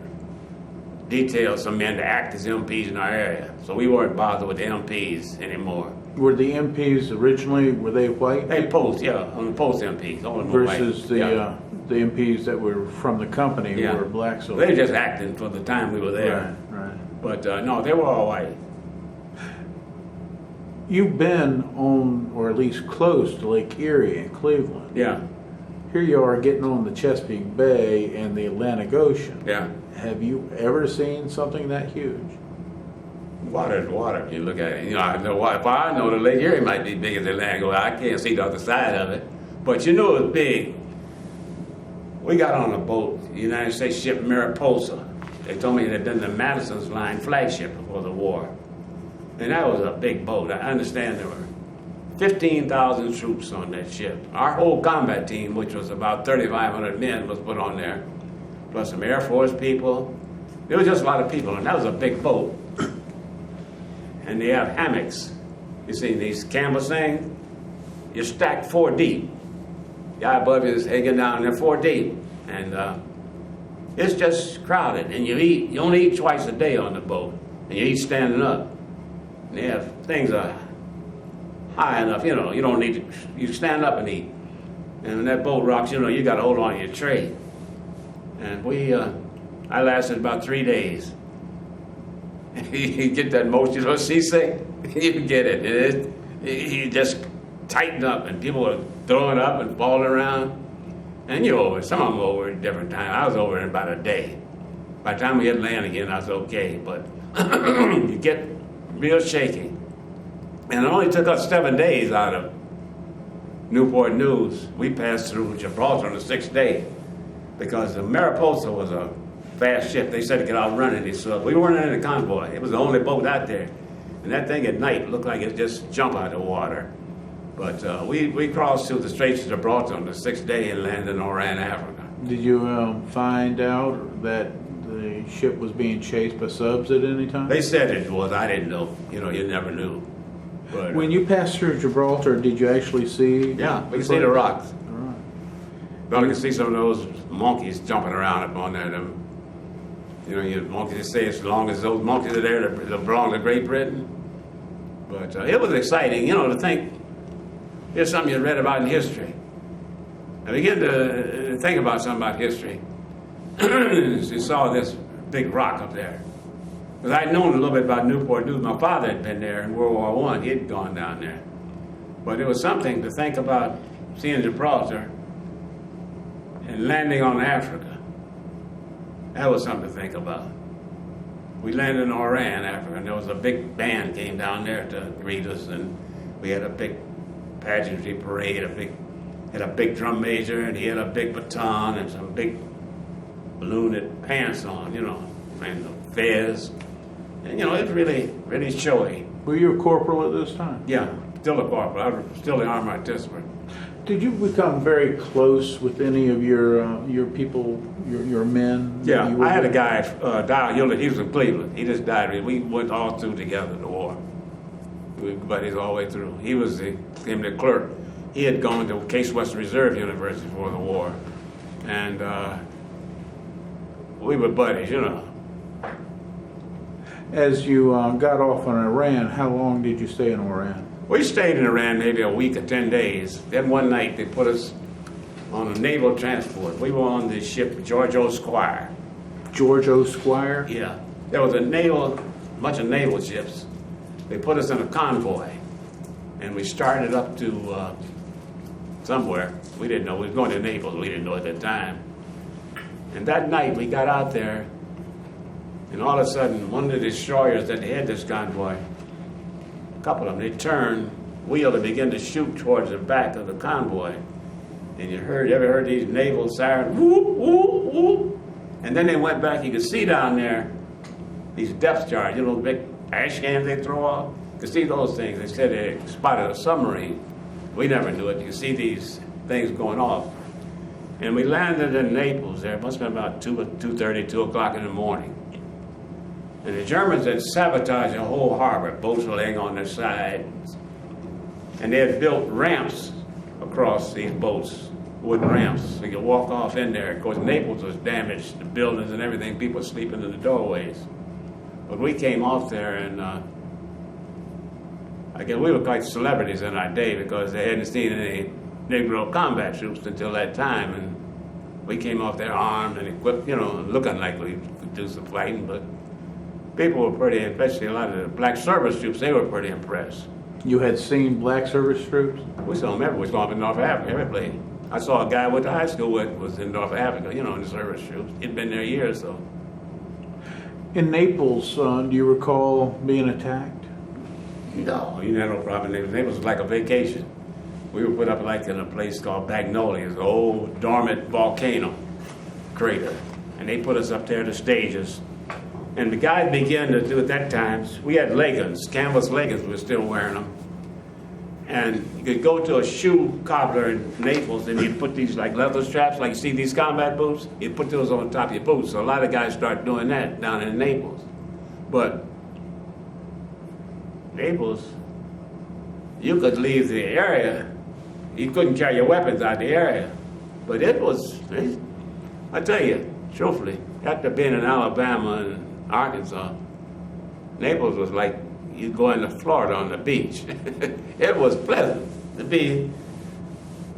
detail some men to act as MPs in our area. So we weren't bothered with the MPs anymore. Were the MPs originally, were they white? They post, yeah, on the post MPs. All of them were white. Versus the MPs that were from the company were black They soldiers? were just acting for the time we were there. Right. But no, they were all white. You've been on, or at least close to Lake Erie in Cleveland. Yeah, Here you are getting on the Chesapeake Bay and the Atlantic Ocean. yeah. Have you ever seen something that huge? Water's water. You look at it. You know, I know water. Well, I know the Lake Erie might be big as the Atlantic Ocean. I can't see the other side of it, but you know it's big. We got on a boat, the United States ship Mariposa. They told me it had been the Madison's line flagship before the war, and that was a big boat. I understand there were 15,000 troops on that ship. Our whole combat team, which was about 3,500 men, was put on there, plus some Air Force people. There was just a lot of people, and that was a big boat. And they have hammocks. You see these canvas things? You're stacked 4 deep. Guy above you is hanging down there 4 deep. And it's just crowded. And you only eat twice a day on the boat. And you eat standing up. And they have things high enough, you know, you don't need to, you stand up and eat. And when that boat rocks, you know, you got to hold on to your tray. And I lasted about 3 days. You get that motion, seasick, you get it. You just tighten up, and people were throwing up and falling around. And you're over. Some of them were over at different times. I was over in about a day. By the time we hit land again, I was okay. But you get real shaky. And it only took us 7 days out of Newport News. We passed through Gibraltar on the 6th day because the Mariposa was a fast ship. They said it could outrun any sub. We weren't in a convoy. It was the only boat out there. And that thing at night looked like it just jumped out of the water. But we crossed through the Straits of Gibraltar on the 6th day and landed in Oran, Africa. Did you find out that the ship was being chased by subs at any time? They said it was. I didn't know. You know, you never knew. But, When you passed through Gibraltar, did you actually see? yeah, we could see the rocks. All right. But you can see some of those monkeys jumping around up on there. Them, you know, you monkeys say as long as those monkeys are there, they belong to Great Britain. But it was exciting, you know, to think. Here's something you read about in history. I began to think about something about history. You saw this big rock up there. Because I'd known a little bit about Newport News. My father had been there in World War I. He had gone down there. But it was something to think about seeing Gibraltar and landing on Africa. That was something to think about. We landed in Oran, Africa, and there was a big band came down there to greet us, and we had a big pageantry parade, had a big drum major, and he had a big baton and some big ballooning pants on, you know, and the fez. And, you know, it was really, really showy. Were you a corporal at this time? Yeah, still a corporal. I was still the army artillery. Did you become very close with any of your people, your men? Yeah, You were I had a with? guy, Dial Hewlett, he was in Cleveland. He just died. We went all through together the war. We were buddies all the way through. He was the clerk. He had gone to Case Western Reserve University before the war. And we were buddies, you know. As you got off on Iran, how long did you stay in Oran? We stayed in Iran maybe a week or 10 days. Then one night they put us on a naval transport. We were on the ship George O. Squire. George O. Squire? Yeah. There was a bunch of naval ships. They put us in a convoy. And we started up to somewhere. We didn't know. We were going to Naples. We didn't know at that time. And that night we got out there, and all of a sudden one of the destroyers that had this convoy, a couple of them, they turned, wheeled, and began to shoot towards the back of the convoy. And you ever heard these naval sirens? Whoop, whoop, whoop. And then they went back. You could see down there these depth charges, you know, big ash cans they throw off. You could see those things. They said they spotted a submarine. We never knew it. You could see these things going off. And we landed in Naples there. It must have been about 2:30, 2 o'clock in the morning. And the Germans had sabotaged the whole harbor. Boats were laying on their sides. And they had built ramps across these boats wooden ramps. So you could walk off in there. Of course, Naples was damaged, the buildings and everything, people sleeping in the doorways. But we came off there, and I guess we were quite celebrities in our day because they hadn't seen any Negro combat troops until that time. And we came off there armed and equipped, looking like we could do some fighting. But people were pretty, especially a lot of the black service troops, they were pretty impressed. You had seen black service troops? We saw them everywhere. We saw them in North Africa, every place. I saw a guy I went to high school with was in North Africa, in the service troops. He'd been there years, so. In Naples, do you recall being attacked? No, you had no problem. Naples was like a vacation. We were put up like in a place called Magnolia, it's an old dormant volcano crater. And they put us up there to stages. And the guys began to do at that time, we had leggings, canvas leggings, we were still wearing them. And you could go to a shoe cobbler in Naples and he'd put these like leather straps, like you see these combat boots, he'd put those on top of your boots. So a lot of guys start doing that down in Naples. But Naples, you could leave the area, you couldn't carry your weapons out the area. But it was, I tell you, truthfully, after being in Alabama and Arkansas, Naples was like you going to Florida on the beach. It was pleasant to be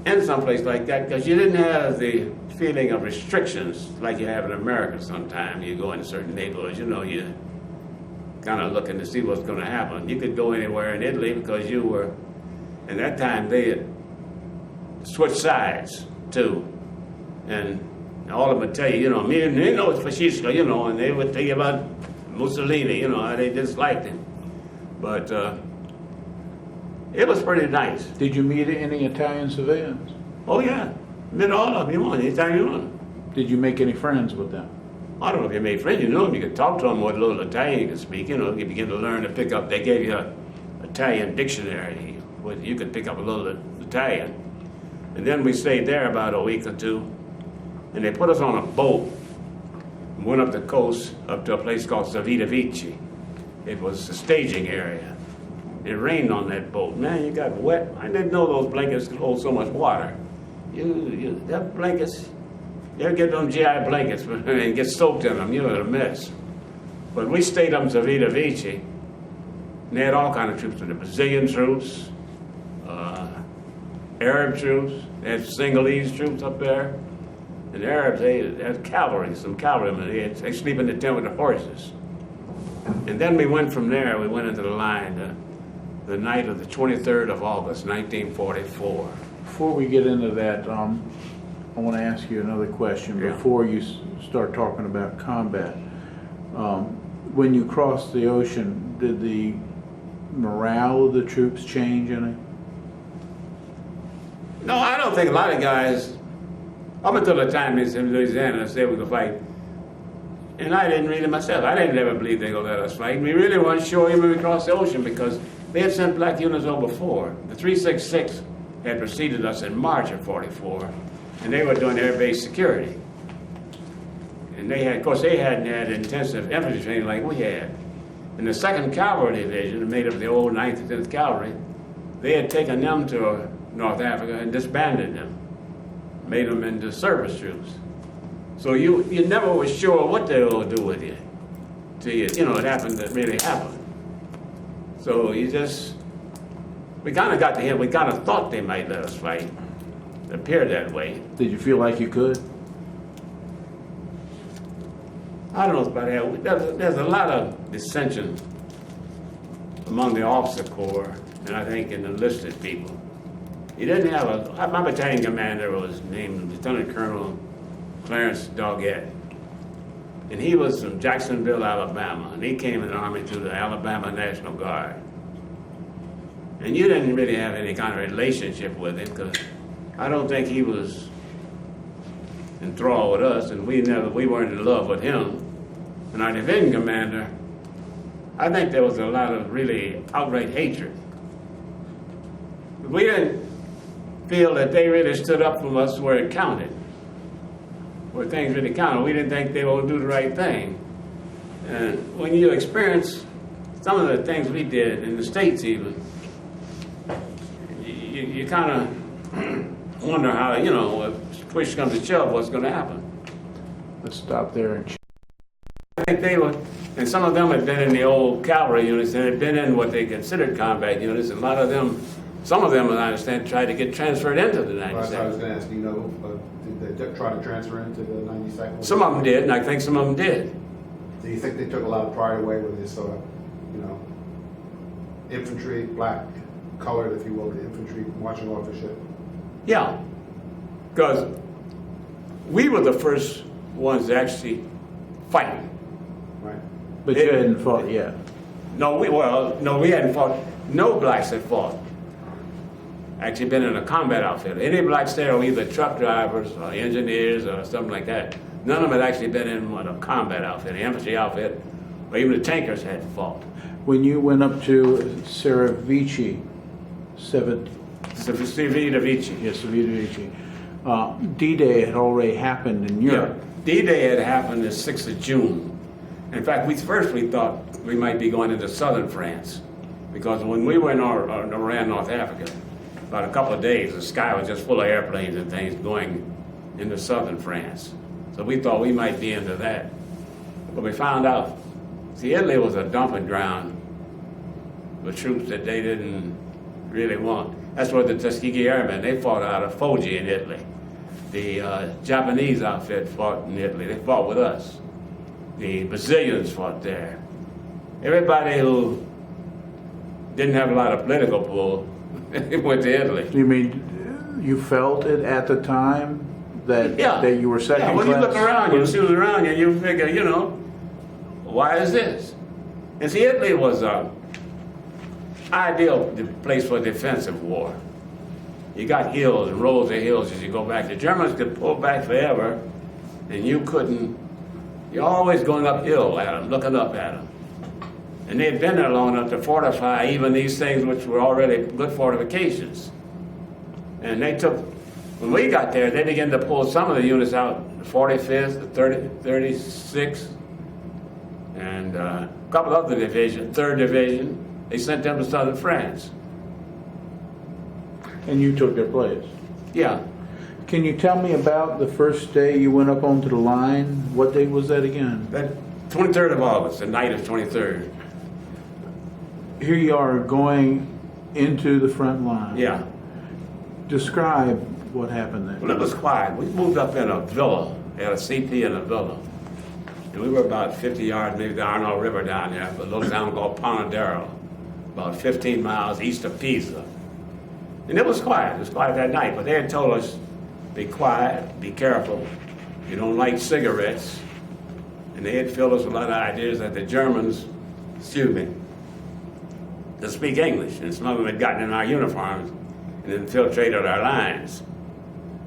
in some place like that because you didn't have the feeling of restrictions like you have in America sometimes. You go in certain neighborhoods, you're kind of looking to see what's going to happen. You could go anywhere in Italy because you were, and that time they had switched sides too. And all of them would tell you, they know it's fascista, and they would tell you about Mussolini, how they disliked him. But it was pretty nice. Did you meet any Italian civilians? Oh, yeah. Met all of them. You want anytime you want. Did you make any friends with them? I don't know if you made friends. You knew them. You could talk to them with a little Italian you could speak. You begin to learn to pick up. They gave you an Italian dictionary. You could pick up a little Italian. And then we stayed there about a week or two. And they put us on a boat and went up the coast up to a place called Seveta, Vichi. It was the staging area. It rained on that boat. Man, you got wet. I didn't know those blankets could hold so much water. That blankets, you ever get them GI blankets and get soaked in them, you're a mess. But we stayed up in Seveta, Vichi, and they had all kind of troops, the Brazilian troops, Arab troops, they had Senegalese troops up there. And the Arabs, they had cavalry, some cavalrymen. They sleep in the tent with the horses. And then we went from there, we went into the line the night of the 23rd of August, 1944. Before we get into that, I want to ask you another question before you start talking about combat. When you crossed the ocean, did the morale of the troops change any? No, I don't think a lot of guys, up until the time in Louisiana said we could fight, and I didn't really myself. I didn't ever believe they were going to let us fight. We really weren't sure even when we crossed the ocean because they had sent black units over before. The 366 had preceded us in March of 44, and they were doing air base security. And they had, of course, they hadn't had intensive infantry training like we had. And the 2nd Cavalry Division, made up of the old 9th and 10th Cavalry, they had taken them to North Africa and disbanded them, made them into service troops. So you never were sure what they would do with you till it happened that really happened. So we kind of got to him. We kind of thought they might let us fight. It appeared that way. Did you feel like you could? I don't know about that. There's a lot of dissension among the officer corps, and I think in the enlisted people. He didn't have my battalion commander was named Lieutenant Colonel Clarence Doggett. And he was from Jacksonville, Alabama, and he came in the Army through the Alabama National Guard. And you didn't really have any kind of relationship with him because I don't think he was enthralled with us, and we weren't in love with him. And our division commander, I think there was a lot of really outright hatred. We didn't feel that they really stood up for us where it counted, where things really counted. We didn't think they would do the right thing. And when you experience some of the things we did in the States even, you kind of wonder how, if push comes to shove, what's going to happen. Let's stop there and I think they were, and some of them had been in the old cavalry units and had been in what they considered combat units. And a lot of them, some of them, as I understand, tried to get transferred into the 92nd. Well, that's what I was going to ask. Did they try to transfer into the 92nd? Some of them did, and I think some of them did. Do you think they took a lot of pride away with this sort of, infantry, black colored, if you will, the infantry marching officership? Yeah, because we were the first ones to actually fight. Right. but you hadn't fought yet. No, we hadn't fought. No blacks had fought. Actually been in a combat outfit. Any blacks there were either truck drivers or engineers or something like that. None of them had actually been in a combat outfit, an infantry outfit, or even the tankers had fought. When you went up to Vichi, Seveta Vichi. yes, Vichi, D-Day had already happened in Europe. Yeah. D-Day had happened the 6th of June. In fact, we thought we might be going into southern France, because when we were in Oran, North Africa, about a couple of days, the sky was just full of airplanes and things going into southern France. So we thought we might be into that. But we found out, Itlay was a dumping ground for troops that they didn't really want. That's where the Tuskegee Airmen, they fought out of Fuji in Italy. The Japanese outfit fought in Italy. They fought with us. The Brazilians fought there. Everybody who didn't have a lot of political pull went to Italy. You mean you felt it at the time that that you were second class? Yeah, when you look around you, see what's around you, you figure, why is this? And see, Italy was an ideal place for defensive war. You got hills and rows of hills as you go back. The Germans could pull back forever, and you couldn't. You're always going uphill at them, looking up at them. And they had been there long enough to fortify even these things which were already good fortifications. And they took, when we got there, they began to pull some of the units out, the 45th, the 36th, and a couple other divisions, 3rd Division. They sent them to southern France. And you took their place? Yeah. Can you tell me about the first day you went up onto the line? What day was that again? That 23rd of August, the night of 23rd. Here you are going into the front line. Yeah. Describe what happened there. Well, it was quiet. We moved up in a villa. They had a CP in a villa. And we were about 50 yards, maybe the Orno River down there, a little town called Ponadero, about 15 miles east of Pisa. And it was quiet. It was quiet that night. But they had told us, be quiet, be careful. You don't light cigarettes. And they had filled us with a lot of ideas that the Germans, to speak English. And some of them had gotten in our uniforms and infiltrated our lines.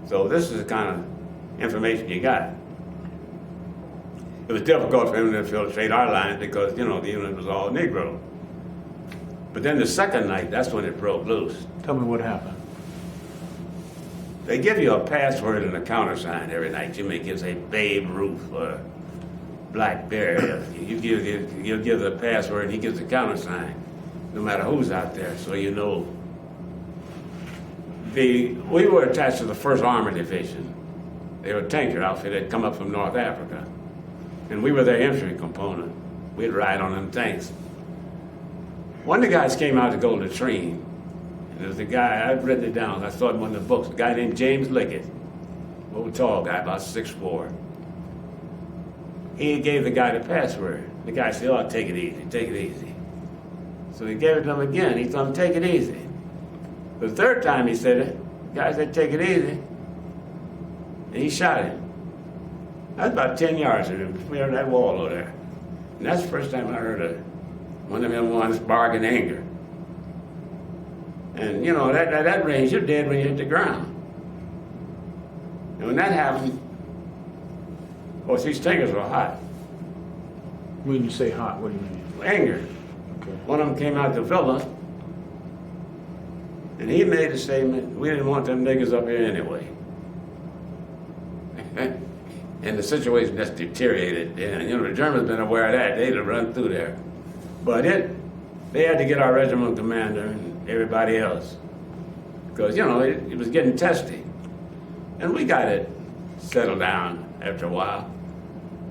So this is the kind of information you got. It was difficult for them to infiltrate our lines because, the unit was all Negro. But then the second night, that's when it broke loose. Tell me what happened. They give you a password and a countersign every night. You may give, say, Babe Ruth or Blackberry. You give the password and he gives the countersign, no matter who's out there, so you know. We were attached to the 1st Armored Division. They were a tanker outfit that had come up from North Africa. And we were their infantry component. We'd ride on them tanks. One of the guys came out to go latrine. And there was a guy, I've written it down, I saw it in one of the books, a guy named James Liggett, old tall guy, about 6'4". He gave the guy the password. The guy said, "Oh, take it easy, take it easy." So he gave it to him again. He told him, "Take it easy." The 3rd time he said it, the guy said, "Take it easy." And he shot him. That's about 10 yards from him, between that wall over there. And that's the first time I heard one of them ones bark in anger. And at that range, you're dead when you hit the ground. And when that happened, of course, these tankers were hot. When you say hot, what do you mean? Anger. Okay. One of them came out the villa, and he made a statement, "We didn't want them niggas up here anyway." And the situation just deteriorated. And the Germans been aware of that. They'd have run through there. But they had to get our regiment commander and everybody else. Because, it was getting testy. And we got it settled down after a while,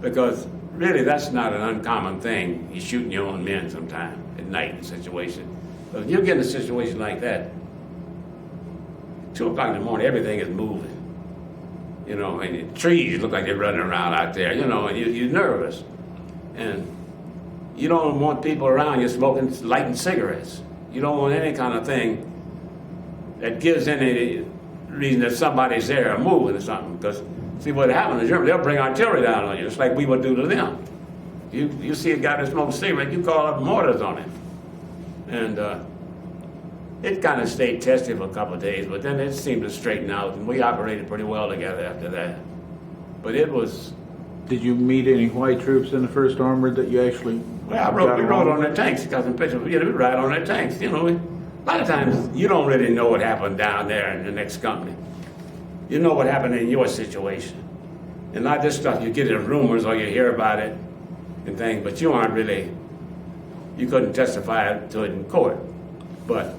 because really that's not an uncommon thing. You're shooting your own men sometime at night in a situation. But if you get in a situation like that, 2 o'clock in the morning, everything is moving. You know, and the trees look like they're running around out there, you know, and you're nervous. And you don't want people around you smoking, lighting cigarettes. You don't want any kind of thing that gives any reason that somebody's there or moving or something. Because, see, what happens is they'll bring artillery down on you, just like we would do to them. You see a guy that smokes a cigarette, you call up mortars on him. And it kind of stayed testy for a couple of days, but then it seemed to straighten out, and we operated pretty well together after that. But it was... Did you meet any white troops in the First Armored that you actually... Well, we rode on their tanks. Got some pictures. We ride on their tanks. You know, a lot of times you don't really know what happened down there in the next company. You know what happened in your situation. And not this stuff you get as rumors or you hear about it and things, but you aren't really... You couldn't testify to it in court. But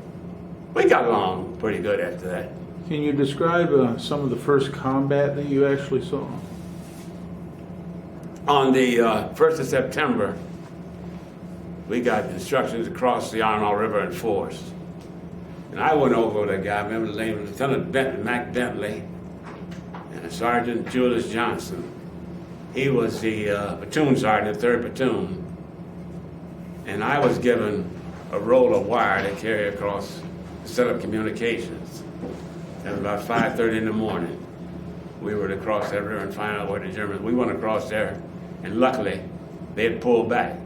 we got along pretty good after that. Can you describe some of the first combat that you actually saw? On the 1st of September, we got instructions to cross the Orno River in force. And I went over with a guy, I remember the name of Lieutenant Mac Bentley, and Sergeant Julius Johnson. He was the platoon sergeant of the 3rd Platoon. And I was given a roll of wire to carry across to set up communications. At about 5:30 in the morning, we were to cross that river and find out where the Germans... We went across there, and luckily, they had pulled back.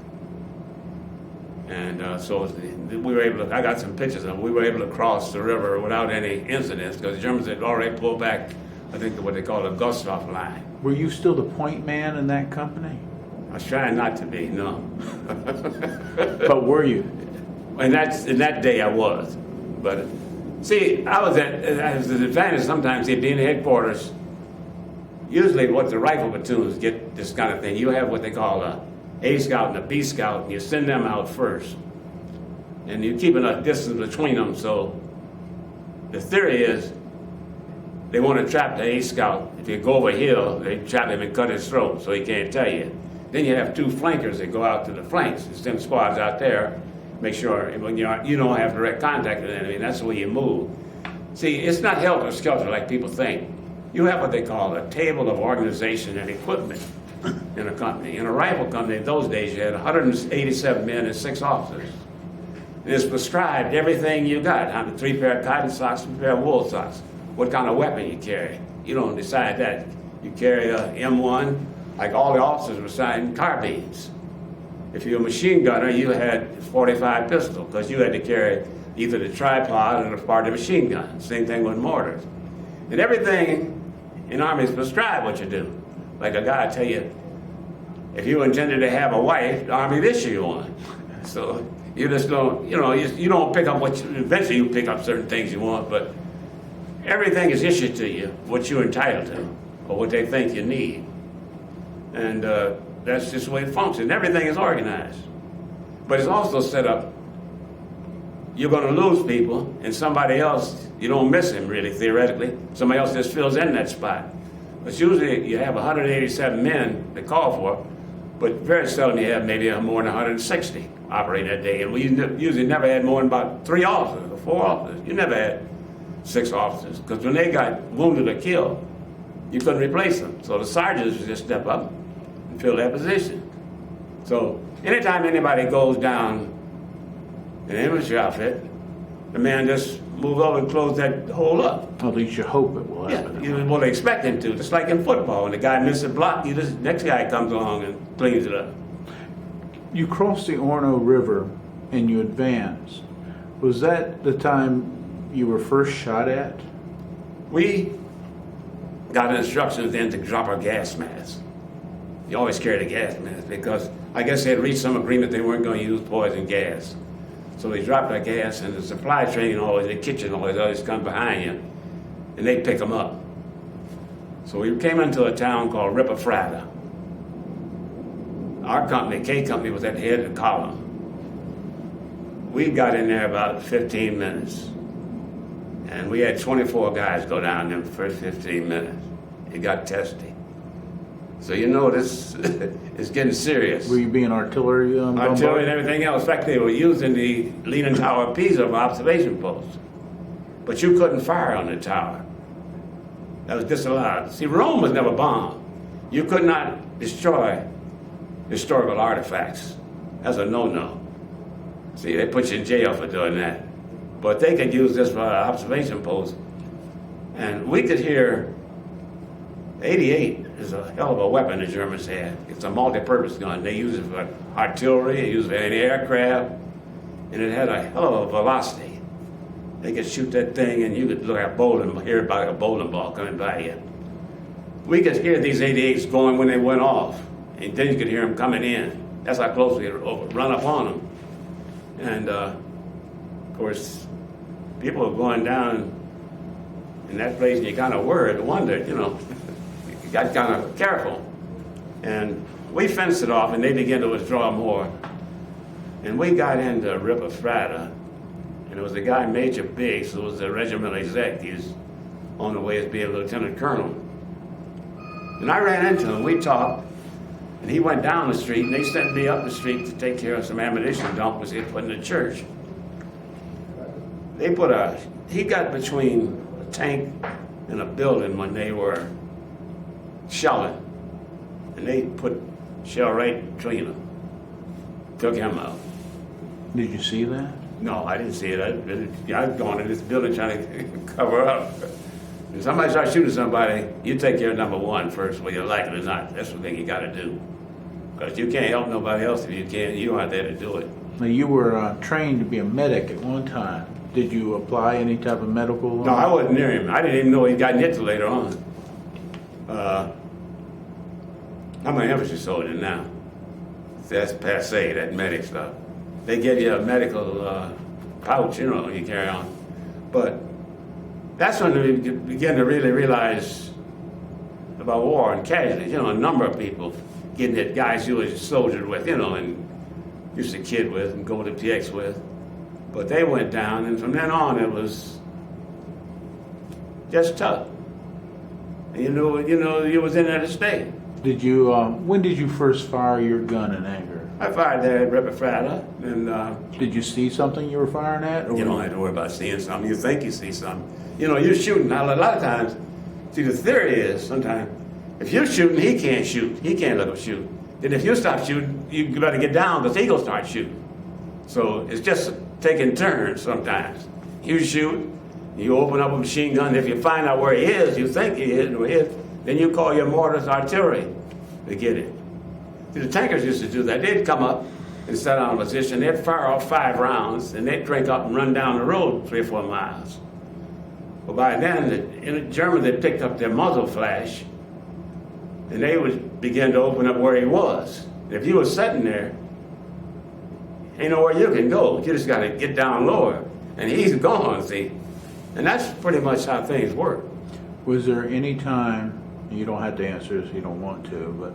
And so we were able to... I got some pictures of them. We were able to cross the river without any incidents, because the Germans had already pulled back, I think, what they call a Gustav line. Were you still the point man in that company? I was trying not to be, no. But were you? In that day I was. But see, I was at an advantage sometimes, see, being headquarters. Usually what the rifle platoons get this kind of thing, you have what they call a A Scout and a B Scout, and you send them out first. And you keep enough distance between them, so the theory is they want to trap the A Scout. If you go over a hill, they trap him and cut his throat so he can't tell you. Then you have 2 flankers that go out to the flanks. You send squads out there, make sure when you don't have direct contact with the enemy, and that's the way you move. See, it's not helter-skelter like people think. You have what they call a table of organization and equipment in a company. In a rifle company, in those days, you had 187 men and 6 officers. And it's prescribed everything you got. 3 pair of cotton socks, 3 pair of wool socks. What kind of weapon you carry. You don't decide that. You carry a M1, like all the officers were assigned carbines. If you're a machine gunner, you had 45 pistol, because you had to carry either the tripod or the part of the machine gun. Same thing with mortars. And everything in armies prescribed what you do. Like a guy tell you, if you intended to have a wife, the army would issue you one. So you just don't, you don't pick up eventually you pick up certain things you want, but everything is issued to you, what you're entitled to, or what they think you need. And that's just the way it functions. Everything is organized. But it's also set up, you're going to lose people, and somebody else, you don't miss him really, theoretically. Somebody else just fills in that spot. But usually you have 187 men to call for, but very seldom you have maybe more than 160 operating that day. And we usually never had more than about 3 officers or 4 officers. You never had 6 officers, because when they got wounded or killed, you couldn't replace them. So the sergeants would just step up and fill that position. So anytime anybody goes down in an infantry outfit, the man just move over and close that hole up. Well, at least you hope it will happen. Yeah, well, they expect him to. Just like in football, when the guy misses a block, next guy comes along and cleans it up. You crossed the Orno River and you advanced. Was that the time you were first shot at? We got instructions then to drop our gas masks. You always carried a gas mask, because I guess they had reached some agreement they weren't going to use poison gas. So they dropped our gas, and the supply train always, the kitchen always come behind you, and they pick them up. So we came into a town called Ripafrata. Our company, K Company, was at the head of the column. We got in there about 15 minutes. And we had 24 guys go down in the first 15 minutes. It got testy. So you know this is getting serious. Were you being artillery Artillery and bombarded? everything else. In fact, they were using the leaning tower of Pisa for observation posts. But you couldn't fire on the tower. That was disallowed. See, Rome was never bombed. You could not destroy historical artifacts. That's a no-no. See, they put you in jail for doing that. But they could use this for observation posts. And we could hear 88 is a hell of a weapon the Germans had. It's a multi-purpose gun. They use it for artillery, they use it for anti-aircraft, and it had a hell of a velocity. They could shoot that thing and you could look at hear it like a bowling ball coming by you. We could hear these 88s going when they went off, and then you could hear them coming in. That's how close we run up on them. And of course, people were going down in that place and you kind of worried, wondered, you know. You got kind of careful. And we fenced it off and they began to withdraw more. And we got into Ripafrata, and it was a guy, Major Biggs, who was the regimental exec. He was on the way to be a lieutenant colonel. And I ran into him, we talked, and he went down the street, and they sent me up the street to take care of some ammunition dumps they put in the church. He got between a tank and a building when they were shelling, and they put shell right between them. Took him out. Did you see that? No, I didn't see it. I'd gone in this building trying to cover up. If somebody starts shooting somebody, you take care of number one first, whether you like it or not. That's the thing you got to do. Because you can't help nobody else if you can't. You aren't there to do it. Now, you were trained to be a medic at one time. Did you apply any type of medical? No, I wasn't near him. I didn't even know he'd gotten hit till later on. I'm an infantry soldier now. That's passe, that medic stuff. They give you a medical pouch, you know, you carry on. But that's when we began to really realize about war and casualties. You know, a number of people getting hit, guys you was soldiered with, you know, and used to kid with and go to PX with. But they went down, and from then on it was just tough. And you know, you was in there to stay. Did you? When did you first fire your gun in anger? I fired there at Ripafrata, and Did you see something you were firing at? Or you don't have to worry about seeing something. You think you see something. You know, you're shooting. Now, a lot of times, see, the theory is sometimes if you're shooting, he can't shoot. He can't let him shoot. Then if you stop shooting, you better get down because he gonna start shooting. So it's just taking turns sometimes. You shoot, you open up a machine gun. If you find out where he is, you think he is where he is, then you call your mortars artillery to get it. See, the tankers used to do that. They'd come up and set on a position. They'd fire off 5 rounds, and they'd crank up and run down the road 3 or 4 miles. But by then, in the Germans, they picked up their muzzle flash, and they would begin to open up where he was. If you were sitting there, ain't nowhere you can go. You just got to get down lower, and he's gone, see. And that's pretty much how things work. Was there any time, you don't have to answer this if you don't want to, but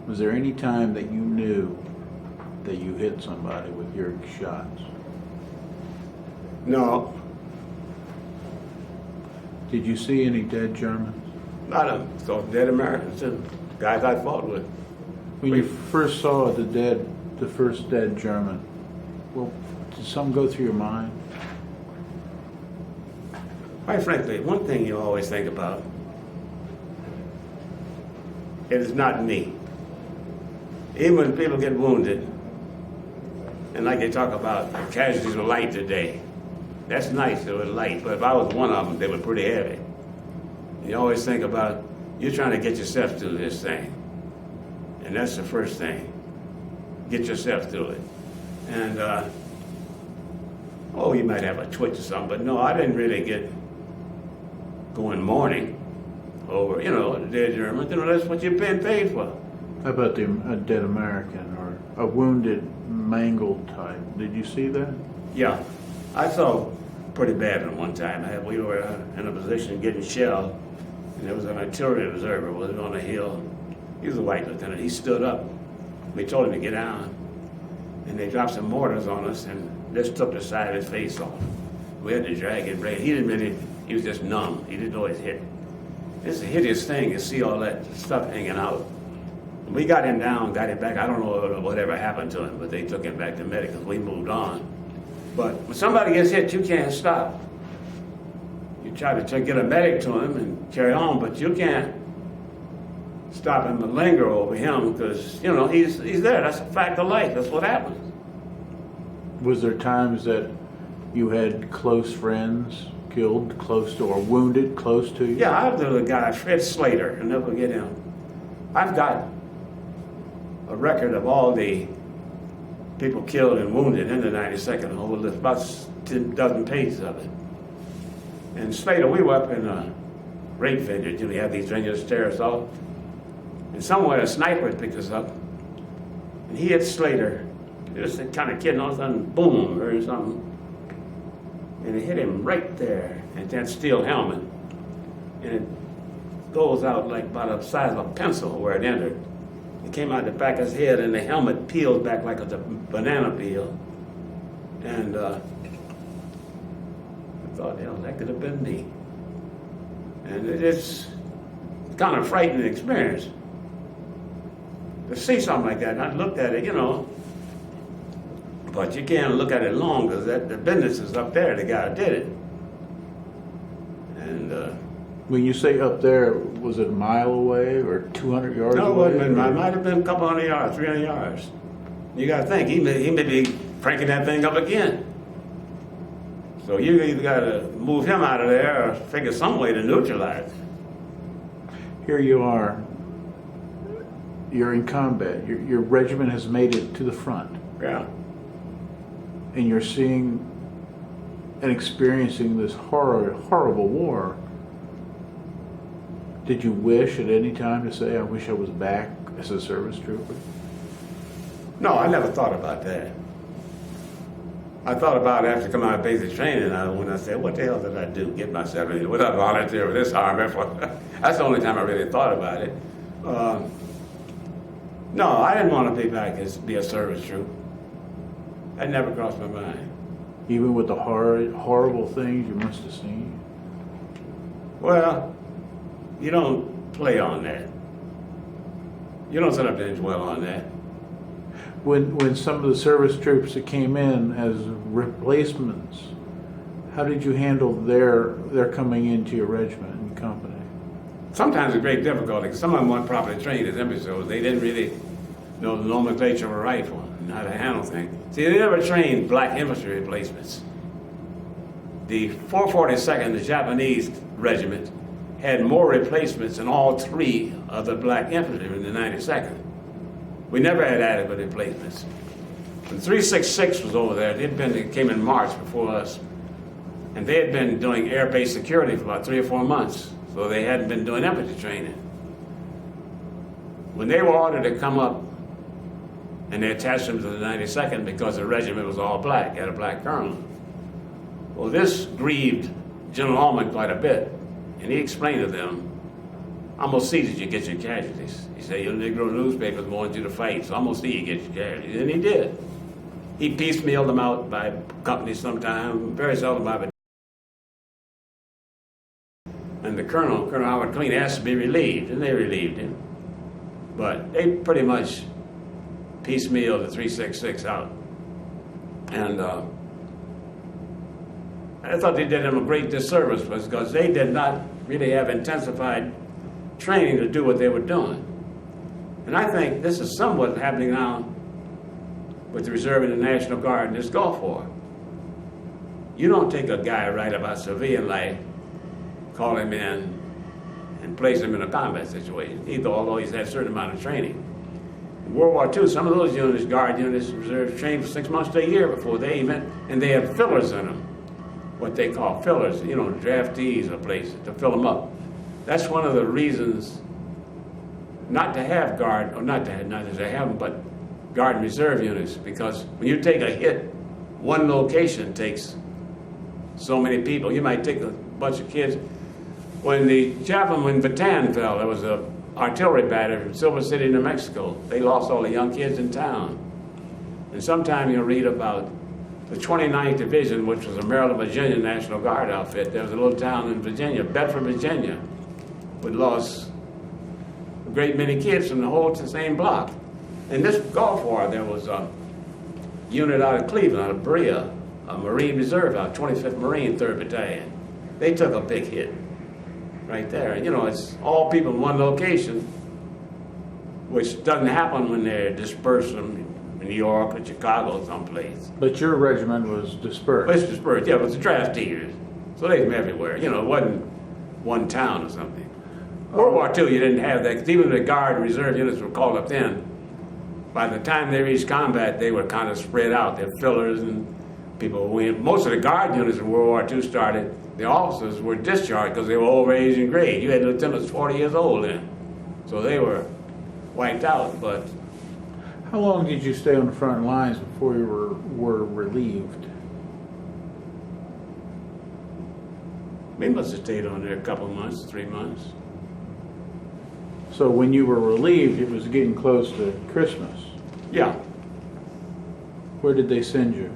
was there any time that you knew that you hit somebody with your shots? No, Did you see any dead Germans? not a so dead Americans, too. Guys I fought with. When you first saw the first dead German, well, did something go through your mind? Quite frankly, one thing you always think about, it is not me. Even when people get wounded, and like they talk about, the casualties were light today. That's nice, they were light, but if I was one of them, they were pretty heavy. And you always think about, you're trying to get yourself through this thing. And that's the first thing. Get yourself through it. And, you might have a twitch or something, but no, I didn't really get going mourning over, the dead German. That's what you're being paid for. How about a dead American or a wounded, mangled type? Did you see that? Yeah, I saw pretty bad one time. We were in a position getting shelled, and there was an artillery observer was on a hill. He was a white lieutenant. He stood up. We told him to get down, and they dropped some mortars on us and just took the side of his face off. We had to drag him. He was just numb. He didn't know his hit. It's a hideous thing to see all that stuff hanging out. We got him down, got him back. I don't know whatever happened to him, but they took him back to medical. We moved on. But when somebody gets hit, you can't stop. You try to get a medic to him and carry on, but you can't stop him and linger over him because, you know, he's there. That's a fact of life. That's what happens. Was there times that you had close friends killed close to or wounded close to you? Yeah, I've the guy, Fred Slater. I'll never forget him. I've got a record of all the people killed and wounded in the 92nd, whole list, about 10 dozen pages of it. And Slater, we were up in a rape vineyard. You know, we had these vineyards tear us off. And somewhere a sniper picked us up. And he hit Slater. Just the kind of kid, and all of a sudden, boom, or something. And it hit him right there, and that steel helmet. And it goes out like about the size of a pencil where it entered. It came out the back of his head, and the helmet peeled back like a banana peel. And I thought, hell, that could have been me. And it's kind of frightening experience to see something like that. And I looked at it, you know, but you can't look at it long because the business is up there, the guy who did it. And when you say up there, was it a mile away or 200 yards no, away? it wasn't. It might have been a couple hundred yards, 300 yards. You got to think, he may be cranking that thing up again. So you either got to move him out of there or figure some way to neutralize. Here you are. You're in combat. Your regiment has made it to the front. Yeah. And you're seeing and experiencing this horrible war. Did you wish at any time to say, I wish I was back as a service trooper? No, I never thought about that. I thought about it after coming out of basic training, when I said, what the hell did I do? Get myself in here. Would I volunteer for this army? That's the only time I really thought about it. No, I didn't want to be back as be a service troop. That never crossed my mind. Even with the horrible things you must have seen? Well, you don't play on that. You don't sit up there and dwell on that. When some of the service troops that came in as replacements, how did you handle their coming into your regiment and company? Sometimes a great difficulty, because some of them weren't properly trained as infantry. They didn't really know the nomenclature of a rifle and how to handle things. See, they never trained black infantry replacements. The 442nd, the Japanese regiment, had more replacements than all three of the black infantry in the 92nd. We never had adequate replacements. When 366 was over there, they came in March before us, and they had been doing air base security for about 3 or 4 months, so they hadn't been doing infantry training. When they were ordered to come up, and they attached them to the 92nd because the regiment was all black, had a black colonel. Well, this grieved General Ullman quite a bit, and he explained to them, I'm gonna see that you get your casualties. He said, your Negro newspapers want you to fight, so I'm gonna see you get your casualties. And he did. He piecemealed them out by companies sometime, very seldom by. And the Colonel Howard Clean, asked to be relieved, and they relieved him. But they pretty much piecemealed the 366 out. And I thought they did him a great disservice because they did not really have intensified training to do what they were doing. And I think this is somewhat happening now with the Reserve and the National Guard in this Gulf War. You don't take a guy right about civilian life, call him in, and place him in a combat situation, either, although he's had a certain amount of training. In World War II, some of those units, Guard units, reserves, trained for 6 months to a year before they even, and they have fillers in them, what they call fillers, you know, draftees or places to fill them up. That's one of the reasons not to have Guard, or not to have them, but Guard and Reserve units, because when you take a hit, one location takes so many people. You might take a bunch of kids. When the chaplain, when Bataan fell, there was a artillery battery from Silver City, New Mexico. They lost all the young kids in town. And sometime you'll read about the 29th Division, which was a Maryland, Virginia National Guard outfit. There was a little town in Virginia, Bedford, Virginia, we lost a great many kids from the whole same block. In this Gulf War, there was a unit out of Cleveland, out of Berea, a Marine Reserve out, 25th Marine, 3rd Battalion. They took a big hit right there. And, you know, it's all people in one location, which doesn't happen when they're dispersed from New York or Chicago someplace. But your regiment was dispersed. It's dispersed, yeah, it was the drafteers. So they were everywhere. You know, it wasn't one town or something. World War II, you didn't have that, because even the Guard and Reserve units were called up then. By the time they reached combat, they were kind of spread out. They're fillers and people went. Most of the Guard units in World War II started, the officers were discharged because they were over age and grade. You had lieutenants 40 years old then. So they were wiped out, but... How long did you stay on the front lines before you were relieved? We must have stayed on there a couple months, 3 months. So when you were relieved, it was getting close to Christmas. Yeah. Where did they send you?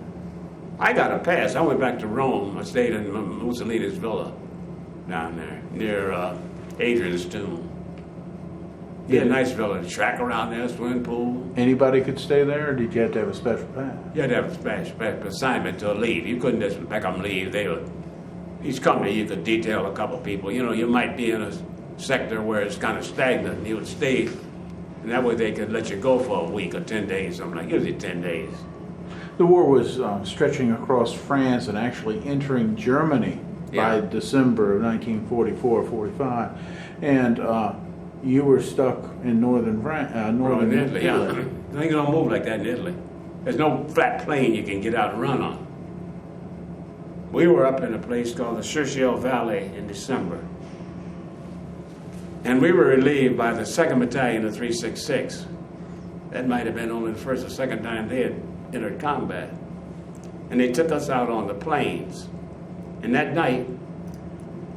I got a pass. I went back to Rome. I stayed in Mussolini's villa down there near Adrian's tomb. He had a nice villa, track around there, swimming pool. Anybody could stay there, or did you have to have a special pass? You had to have a special assignment to leave. You couldn't just pick up and leave. They would, each company, you could detail a couple people. You know, you might be in a sector where it's kind of stagnant, and you would stay, and that way they could let you go for a week or 10 days, something like, usually 10 days. The war was stretching across France and actually entering Germany by December of 1944-45, and you were stuck in northern Italy. Yeah. Things don't move like that in Italy. There's no flat plain you can get out and run on. We were up in a place called the Schuylkill Valley in December. And we were relieved by the 2nd Battalion of 366. That might have been only the first or second time they had entered combat. And they took us out on the plains. And that night,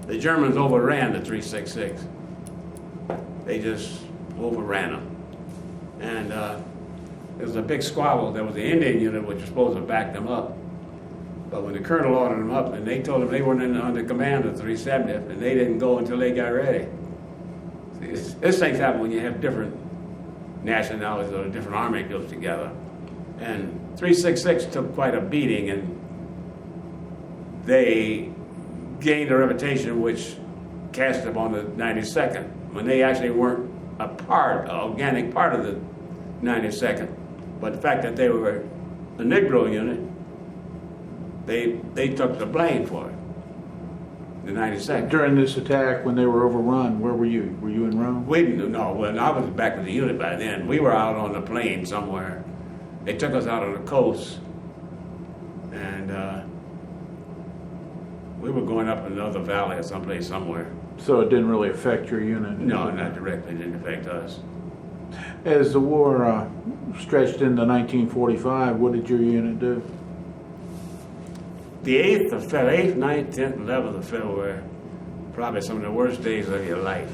the Germans overran the 366. They just overran them. And there was a big squabble. There was the Indian unit which was supposed to back them up. But when the colonel ordered them up, and they told them they weren't under command of 370th, and they didn't go until they got ready. See, this things happen when you have different nationalities or a different army goes together. And 366 took quite a beating, and they gained a reputation which cast them on the 92nd, when they actually weren't an organic part of the 92nd. But the fact that they were a Negro unit, they took the blame for it, the 92nd. During this attack, when they were overrun, where were you? Were you in Rome? Well, I was back with the unit by then. We were out on the plain somewhere. They took us out on the coast, and we were going up another valley or someplace somewhere. So it didn't really affect your unit? No, not directly. It didn't affect us. As the war stretched into 1945, what did your unit do? The 8th, 9th, 10th, 11th of February, probably some of the worst days of your life.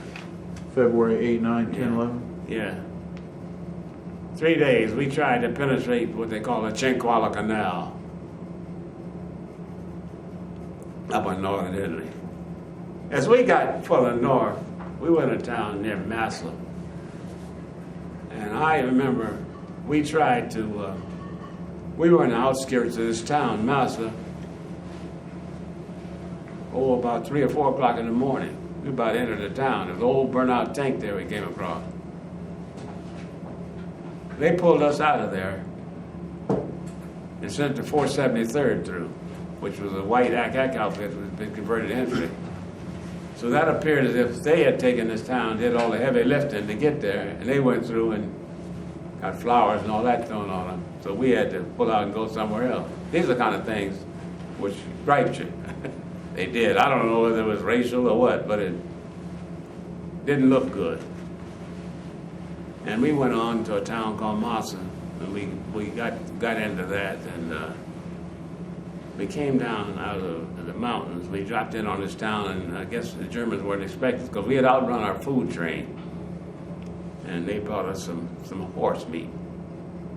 February 8, 9, 10, 11? Yeah. 3 days, we tried to penetrate what they call the Chinavilla Canal up in northern Italy. As we got further north, we went to a town near Massa. And I remember we tried to, we were in the outskirts of this town, Massa, about 3 or 4 o'clock in the morning. We about entered the town. There was an old burnout tank there we came across. They pulled us out of there and sent the 473rd through, which was a white AK outfit that had been converted to infantry. So that appeared as if they had taken this town, did all the heavy lifting to get there, and they went through and got flowers and all that thrown on them. So we had to pull out and go somewhere else. These are the kind of things which griped you. They did. I don't know whether it was racial or what, but it didn't look good. And we went on to a town called Massa, and we got into that, and we came down out of the mountains. We dropped in on this town, and I guess the Germans weren't expecting us because we had outrun our food train. And they brought us some horse meat.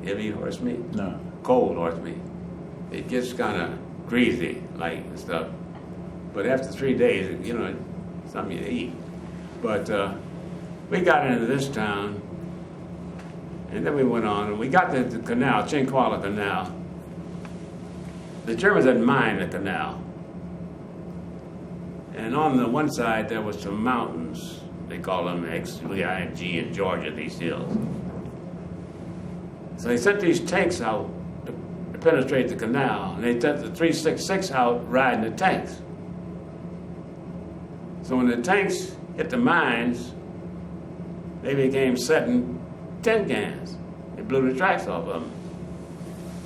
You ever eat horse meat? No. Cold horse meat. it gets kind of greasy, like and stuff. But after 3 days, you know, it's something you eat. But we got into this town, and then we went on, and we got to the canal, Chinquala Canal. The Germans had mined the canal. And on the one side, there was some mountains. They call them X-V-I-G in Georgia, these hills. So they sent these tanks out to penetrate the canal, and they sent the 366 out riding the tanks. So when the tanks hit the mines, they became setting tin cans. They blew the tracks off of them.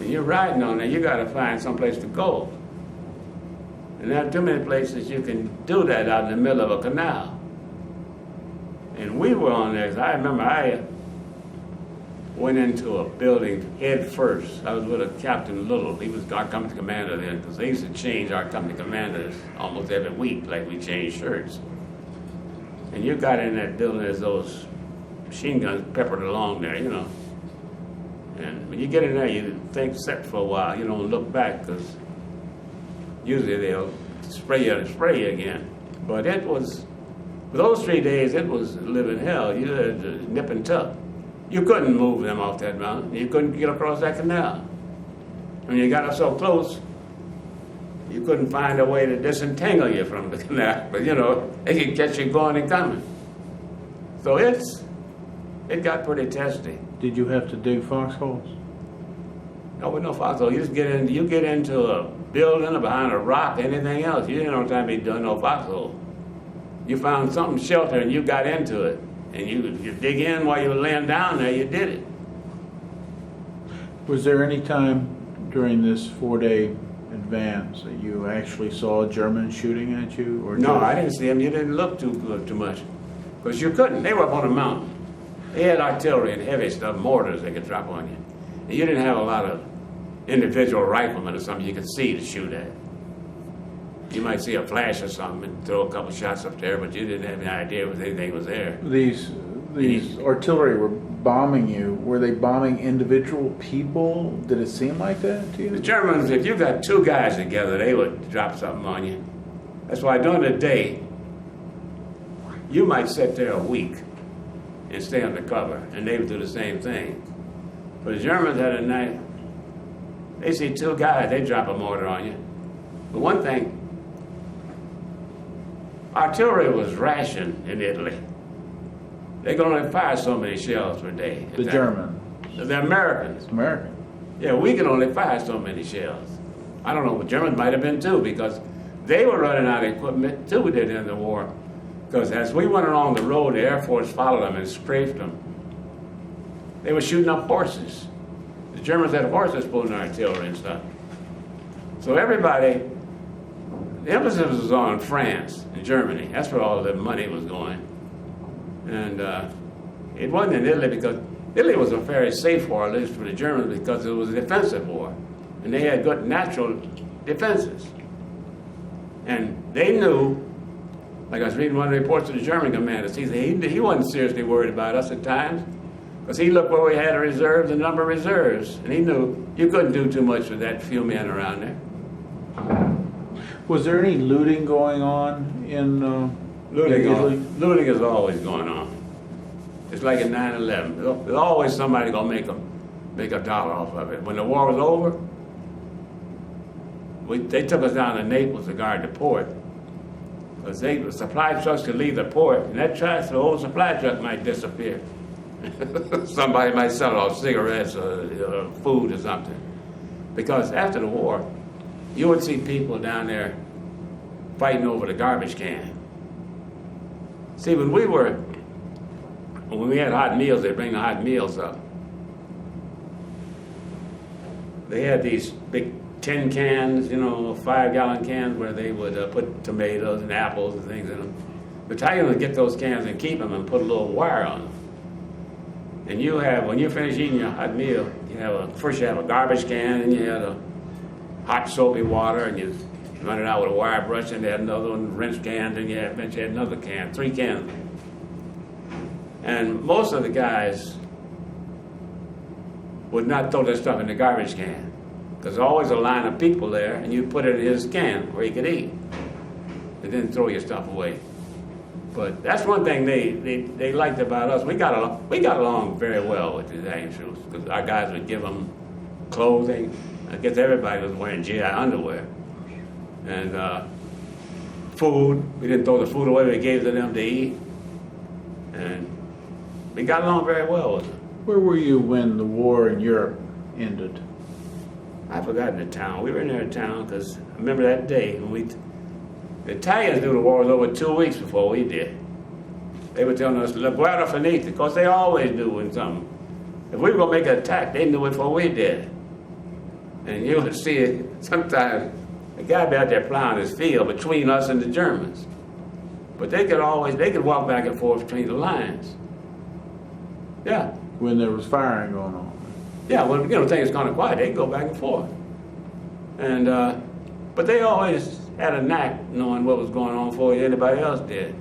And you're riding on there, you got to find some place to go. And there are too many places you can do that out in the middle of a canal. And we were on there, 'cause I remember I went into a building head first. I was with a Captain Little. He was our company commander then, because they used to change our company commanders almost every week, like we changed shirts. And you got in that building, there's those machine guns peppered along there, you know. And when you get in there, you think set for a while. You don't look back, because usually they'll spray you again. But it was, for those 3 days, it was living hell. You had to nip and tuck. You couldn't move them off that mountain. You couldn't get across that canal. When you got up so close, you couldn't find a way to disentangle you from the canal. But, you know, they could catch you going and coming. So it got pretty testy. Did you have to dig foxholes? No, with no foxhole. You just get into a building or behind a rock, anything else. You didn't have time to be doing no foxhole. You found something shelter and you got into it. And you dig in while you were laying down there, you did it. Was there any time during this 4-day advance that you actually saw Germans shooting at you? Or No, I didn't see them. You didn't look too much. Because you couldn't. They were up on a mountain. They had artillery and heavy stuff, mortars they could drop on you. And you didn't have a lot of individual riflemen or something you could see to shoot at. You might see a flash or something and throw a couple shots up there, but you didn't have any idea if anything was there. These artillery were bombing you. Were they bombing individual people? Did it seem like that to you? The Germans, if you got two guys together, they would drop something on you. That's why during the day, you might sit there a week and stay under cover, and they would do the same thing. But the Germans had a night, they see two guys, they drop a mortar on you. But one thing, artillery was rationed in Italy. They could only fire so many shells per day. The Germans. The Americans. American. Yeah, we could only fire so many shells. I don't know, the Germans might have been too, because they were running out of equipment too in the war. Because as we went along the road, the Air Force followed them and strafed them. They were shooting up horses. The Germans had horses pulling artillery and stuff. So everybody, the emphasis was on France and Germany. That's where all the money was going. And it wasn't in Italy, because Italy was a very safe war, at least for the Germans, because it was a defensive war. And they had good natural defenses. And they knew, like I was reading one of the reports of the German commanders, he said he wasn't seriously worried about us at times, because he looked where we had reserves, the number of reserves, and he knew you couldn't do too much with that few men around there. Was there any looting going on in Italy? Looting is always going on. It's like in 9/11. There's always somebody going to make a dollar off of it. When the war was over, they took us down to Naples to guard the port. Because the supply trucks could leave the port, and the old supply truck might disappear. Somebody might sell off cigarettes or food or something. Because after the war, you would see people down there fighting over the garbage can. See, when we had hot meals, they'd bring the hot meals up. They had these big tin cans, 5-gallon cans, where they would put tomatoes and apples and things in them. The Italians would get those cans and keep them and put a little wire on them. And when you finish eating your hot meal, first you have a garbage can, and you had a hot soapy water, and you run it out with a wire brush, and they had another one, rinse can, and eventually had another can, 3 cans. And most of the guys would not throw their stuff in the garbage can, There's always a line of people there, and you put it in his can where he could eat, and then throw your stuff away. But that's one thing they liked about us. We got along very well with the active troops because our guys would give them clothing. I guess everybody was wearing GI underwear. And food. We didn't throw the food away. We gave it to them to eat. And we got along very well with them. Where were you when the war in Europe ended? I've forgotten the town. We were in their town because I remember that day when the Italians knew the war was over 2 weeks before we did. They were telling us, La guerra finita, because they always knew when something. If we were going to make an attack, they knew it before we did. And you would see it sometimes. The guy be out there plowing his field between us and the Germans. But they could walk back and forth between the lines. Yeah. When there was firing going on? Yeah, well, things kind of quiet, they go back and forth. And, but they always had a knack knowing what was going on before anybody else did.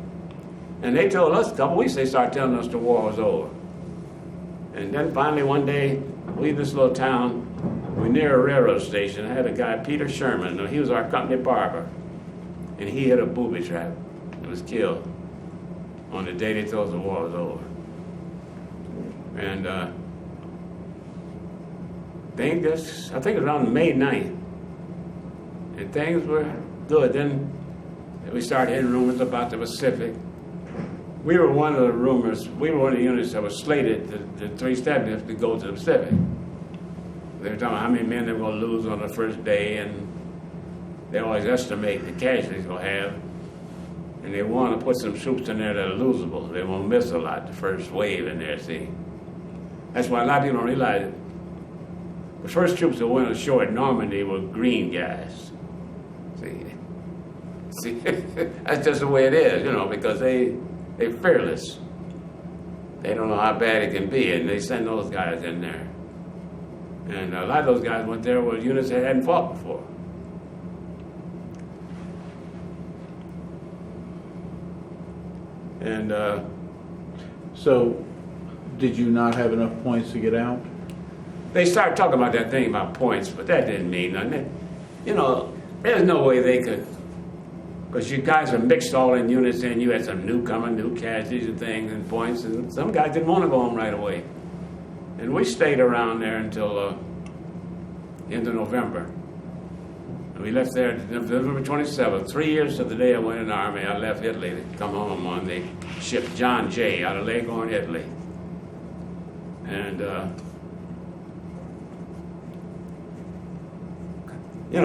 And they told us a couple weeks, they started telling us the war was over. And then finally one day, we in this little town, we're near a railroad station. I had a guy, Peter Sherman, he was our company barber. And he hit a booby trap and was killed on the day they told us the war was over. And I think it was around May 9th. And things were good. Then we started hearing rumors about the Pacific. We were one of the units that was slated, the 370th, to go to the Pacific. They were talking about how many men they were going to lose on the first day, and they always estimate the casualties they'll have. And they want to put some troops in there that are losable. They won't miss a lot, the first wave in there, see. That's why a lot of people don't realize it. The first troops that went ashore at Normandy were green guys. See, that's just the way it is, because they're fearless. They don't know how bad it can be, and they send those guys in there. And a lot of those guys went there with units that hadn't fought before. And so, did you not have enough points to get out? they started talking about that thing about points, but that didn't mean nothing. There's no way they could, because you guys are mixed all in units, and you had some newcomer, new casualties and things and points, and some guys didn't want to go home right away. And we stayed around there until end of November. And we left there November 27th, 3 years to the day I went in the Army. I left Italy to come home on the ship John Jay out of Leghorn, Italy. And,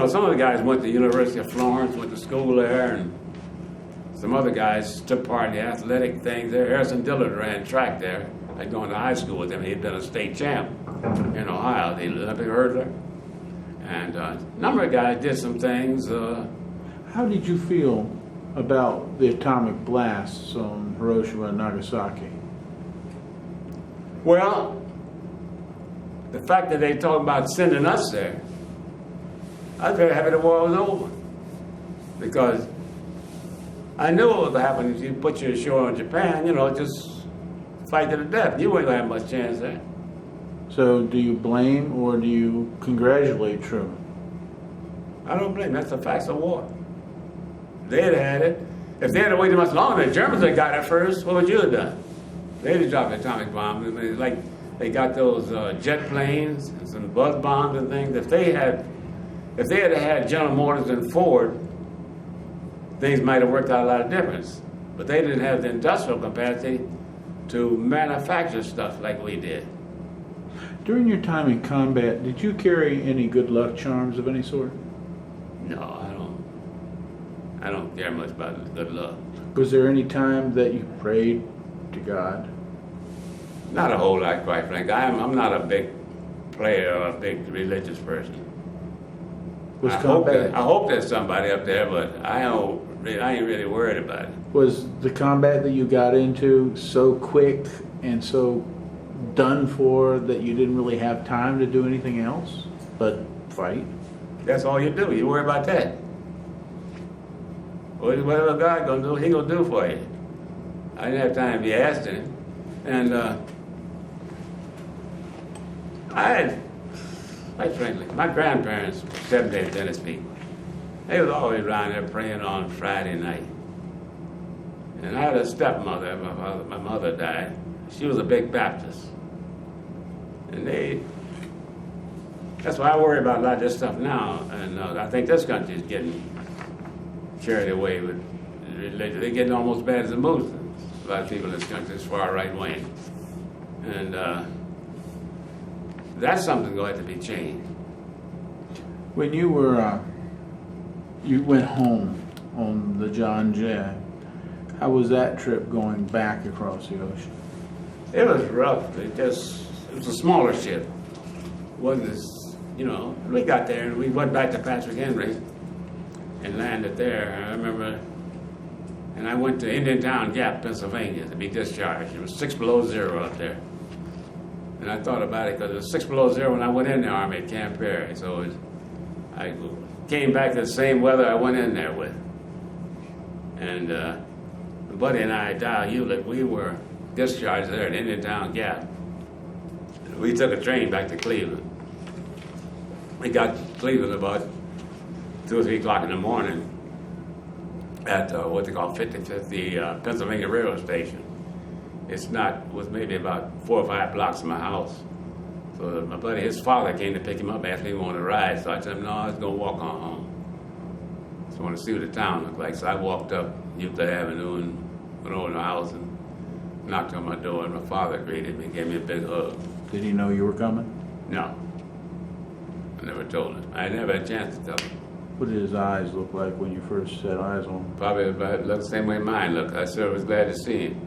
some of the guys went to the University of Florence, went to school there, and some other guys took part in the athletic things there. Harrison Dillard ran track there. I'd gone to high school with him. He'd been a state champ in Ohio, the Olympic hurdler. And a number of guys did some things. How did you feel about the atomic blasts on Hiroshima and Nagasaki? Well, the fact that they talked about sending us there, I was very happy the war was over. Because I knew what would happen if you put you ashore in Japan, just fight to the death. You weren't going to have much chance there. So do you blame or do you congratulate Truman? I don't blame. That's the facts of war. They'd had it. If they had waited much longer, the Germans had got it first, what would you have done? They'd have dropped atomic bombs. I mean, like they got those jet planes and some buzz bombs and things. If they had had General Motors and Ford, things might have worked out a lot of difference. But they didn't have the industrial capacity to manufacture stuff like we did. During your time in combat, did you carry any good luck charms of any sort? No, I don't care much about good luck. Was there any time that you prayed to God? Not a whole lot, quite frankly. I'm not a big player or a big religious person. I hope there's somebody up there, but I ain't really worried about it. Was the combat that you got into so quick and so done for that you didn't really have time to do anything else but fight? That's all you do. You worry about that. Whatever God gonna do, He gonna do for you. I didn't have time to be asking Him, and I quite frankly, my grandparents were Seventh-day Adventist people. They was always around there praying on Friday night. And I had a stepmother, my mother died. She was a big Baptist. And that's why I worry about a lot of this stuff now. And I think this country is getting carried away with religion. They're getting almost bad as the Muslims. A lot of people in this country is far right wing. And that's something going to have to be changed. When you were, you went home on the John Jay, how was that trip going back across the ocean? It was rough. It was a smaller ship. It wasn't as, we got there and we went back to Patrick Henry and landed there. I remember, and I went to Indiantown Gap, Pennsylvania to be discharged. It was 6 below zero up there. And I thought about it because it was 6 below zero when I went in the Army at Camp Perry. So I came back to the same weather I went in there with. And my buddy and I, Wlliam, we were discharged there at Indiantown Gap. We took a train back to Cleveland. We got to Cleveland about 2 or 3 o'clock in the morning at what they call 55th, Pennsylvania Railroad Station. Was maybe about 4 or 5 blocks from my house. So my buddy, his father came to pick him up, asked me if he wanted to ride. So I said, no, I was going to walk on home. So I want to see what the town looked like. So I walked up Itlay Avenue and went over to the house and knocked on my door, and my father greeted me, gave me a big hug. Did he know you were coming? No. I never told him. I never had a chance to tell him. What did his eyes look like when you first set eyes on him? Probably looked the same way mine looked. I sure was glad to see him.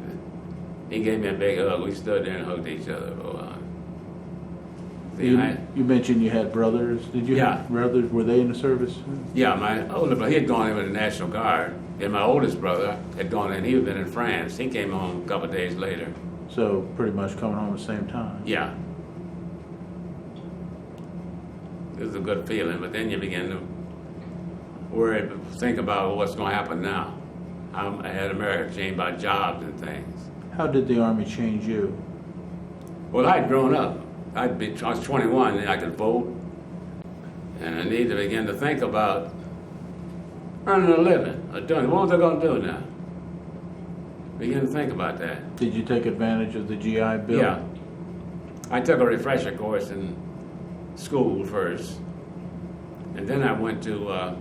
He gave me a big hug. We stood there and hugged each other for a while. You mentioned you had brothers. Did you have brothers? Were they in the service? Yeah, my older brother, he had gone in with the National Guard. And my oldest brother had gone in, he had been in France. He came home a couple of days later. So pretty much coming home at the same time? Yeah. It was a good feeling, but then you begin to worry, think about what's going to happen now. I had America change about jobs and things. How did the Army change you? Well, I'd grown up. I was 21, and I could vote. And I needed to begin to think about earning a living, or doing, what was I going to do now? Begin to think about that. Did you take advantage of the GI Bill? Yeah. I took a refresher course in school first. And then I went to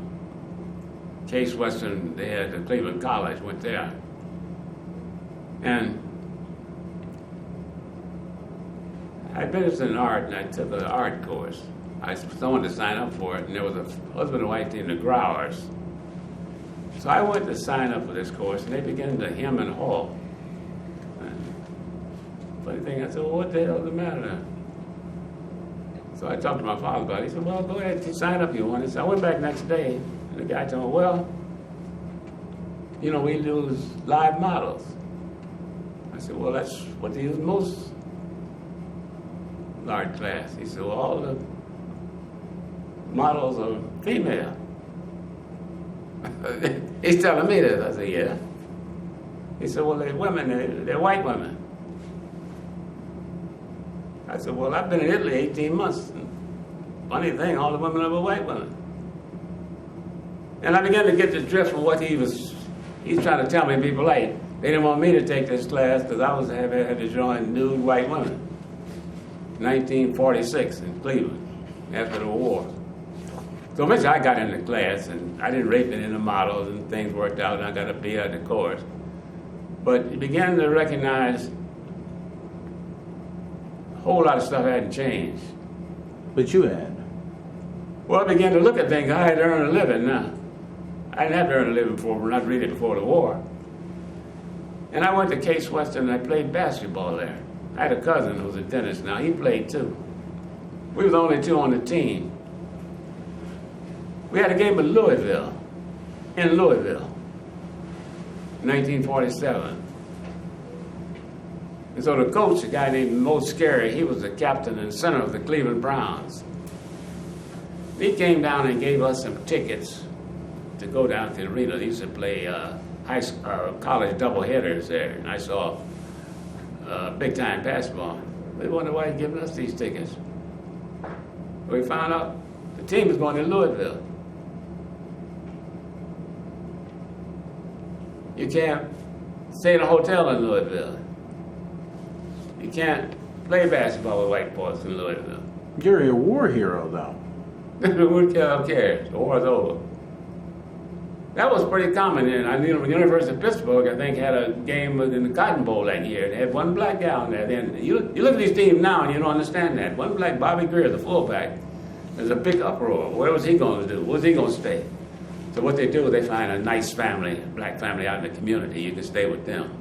Case Western, they had the Cleveland College, went there. And I'd been interested in art, and I took an art course. I wanted to sign up for it, and there was a husband and wife team, the Growers. So I went to sign up for this course, and they began to hem and haw. And funny thing, I said, well, what the hell is the matter? So I talked to my father about it. He said, well, go ahead, sign up if you want. So I went back next day, and the guy told me, well, we use live models. I said, well, that's what they use most large class. He said, well, all the models are female. He's telling me this. I said, yeah. He said, well, they're women, they're white women. I said, well, I've been in Italy 18 months. And funny thing, all the women are white women. And I began to get the drift from what he's trying to tell me, be polite. They didn't want me to take this class because I had to join nude white women. 1946 in Cleveland, after the war. So eventually I got into class, and I didn't rape any of the models, and things worked out, and I got a B out of the course. But you began to recognize a whole lot of stuff hadn't changed. But you had. Well, I began to look at things. I had to earn a living now. I didn't have to earn a living not really before the war. And I went to Case Western, and I played basketball there. I had a cousin who was a dentist now. He played too. We was the only 2 on the team. We had a game in Louisville, 1947. And so the coach, a guy named Mo Scary, he was the captain and center of the Cleveland Browns. He came down and gave us some tickets to go down to the arena. They used to play college doubleheaders there, and I saw big-time basketball. They wondered why he'd given us these tickets. We found out the team was going to Louisville. You can't stay in a hotel in Louisville. You can't play basketball with white boys in Louisville. You're a war hero, though. Who cares? The war's over. That was pretty common. And I knew the University of Pittsburgh, I think, had a game in the Cotton Bowl that year. They had one black guy on there. Then you look at these teams now and you don't understand that. One black, Bobby Greer, the fullback, there's a big uproar. Where was he going to do? Where's he going to stay? So what they do, they find a nice family, a black family out in the community. You can stay with them.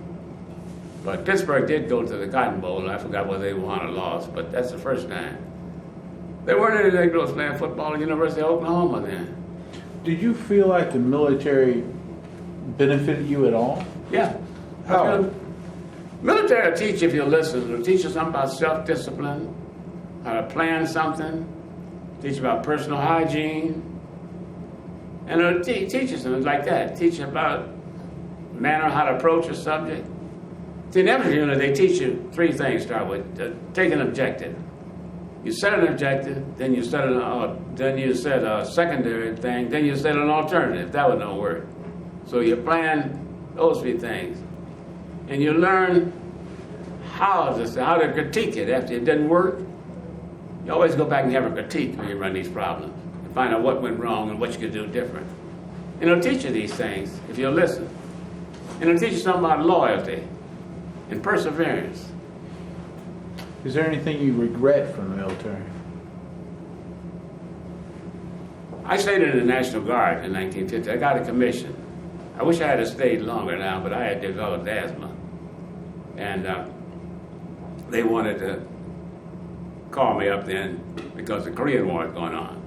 But Pittsburgh did go to the Cotton Bowl, and I forgot whether they won or lost, but that's the first time. There weren't any Negroes playing football at the University of Oklahoma then. Did you feel like the military benefited you at all? Yeah. How? Military will teach you if you listen. It'll teach you something about self-discipline, how to plan something, teach you about personal hygiene, and it'll teach you something like that. Teach you about manner, how to approach a subject. See, in every unit, they teach you three things. Start with take an objective. You set an objective, then you set a secondary thing, then you set an alternative. That would not work. So you plan those three things, and you learn how to critique it after it didn't work. You always go back and have a critique when you run these problems and find out what went wrong and what you could do different. And it'll teach you these things if you'll listen. And it'll teach you something about loyalty and perseverance. Is there anything you regret from the military? I stayed in the National Guard in 1950. I got a commission. I wish I had stayed longer now, but I had developed asthma. And they wanted to call me up then because the Korean War was going on.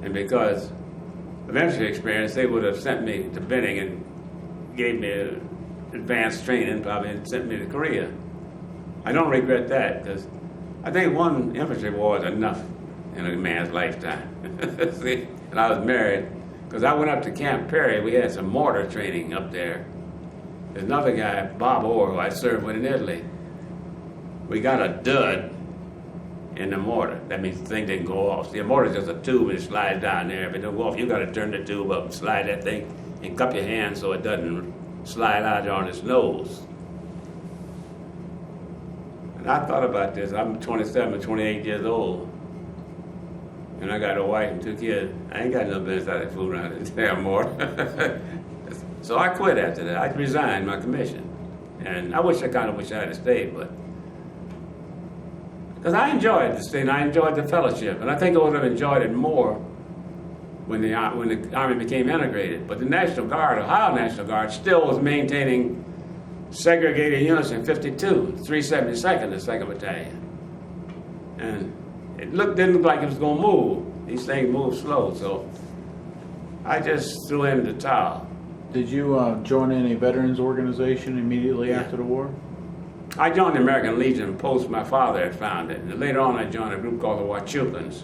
And because of military experience, they would have sent me to Benning and gave me advanced training, probably, and sent me to Korea. I don't regret that, because I think one infantry war is enough in a man's lifetime. See? And I was married, because I went up to Camp Perry. We had some mortar training up there. There's another guy, Bob Orr, who I served with in Italy. We got a dud in the mortar. That means the thing didn't go off. See, a mortar is just a tube and it slides down there. If it don't go off, you got to turn the tube up and slide that thing and cup your hand so it doesn't slide out on its nose. And I thought about this. I'm 27 or 28 years old. And I got a wife and 2 kids. I ain't got no business out of food around this damn mortar. So I quit after that. I resigned my commission. And I kind of wish I had stayed, but because I enjoyed the stay and I enjoyed the fellowship. And I think I would have enjoyed it more when the Army became integrated. But the National Guard, Ohio National Guard, still was maintaining segregated units in 52, 372nd, the 2nd Battalion. And it didn't look like it was going to move. These things move slow, so I just threw in the towel. Did you join any veterans organization immediately after the war? I joined the American Legion post my father had founded. And later on, I joined a group called the Wachutcans,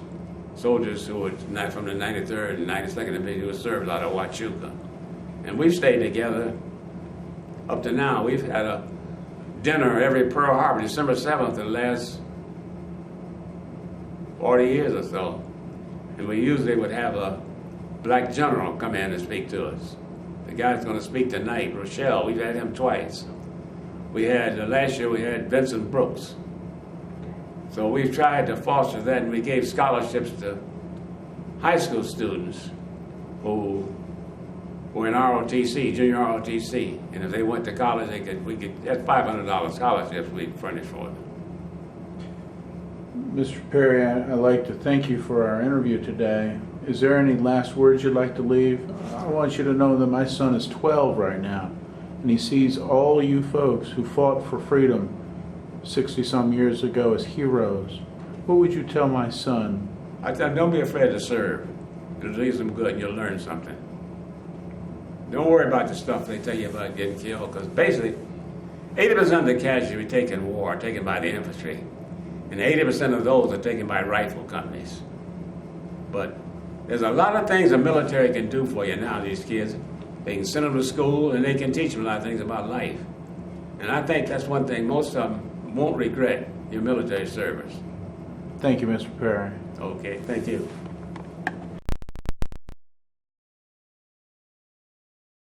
soldiers who were not from the 93rd and 92nd Division who served out of Wachutca. And we've stayed together up to now. We've had a dinner every Pearl Harbor, December 7th, the last 40 years or so. And we usually would have a black general come in and speak to us. The guy that's going to speak tonight, Rochelle, we've had him twice. We had, last year we had Vincent Brooks. So we've tried to foster that, and we gave scholarships to high school students who were in ROTC, junior ROTC. And if they went to college, we could get $500 scholarships we furnished for them. Mr. Perry, I'd like to thank you for our interview today. Is there any last words you'd like to leave? I want you to know that my son is 12 right now, and he sees all you folks who fought for freedom 60-some years ago as heroes. What would you tell my son? I tell him, don't be afraid to serve. It'll do you some good and you'll learn something. Don't worry about the stuff they tell you about getting killed, because basically 80% of the casualties we take in war are taken by the infantry, and 80% of those are taken by rifle companies. But there's a lot of things the military can do for you now, these kids. They can send them to school and they can teach them a lot of things about life. And I think that's one thing most of them won't regret, your military service. Thank you, Mr. Perry. Okay, thank you.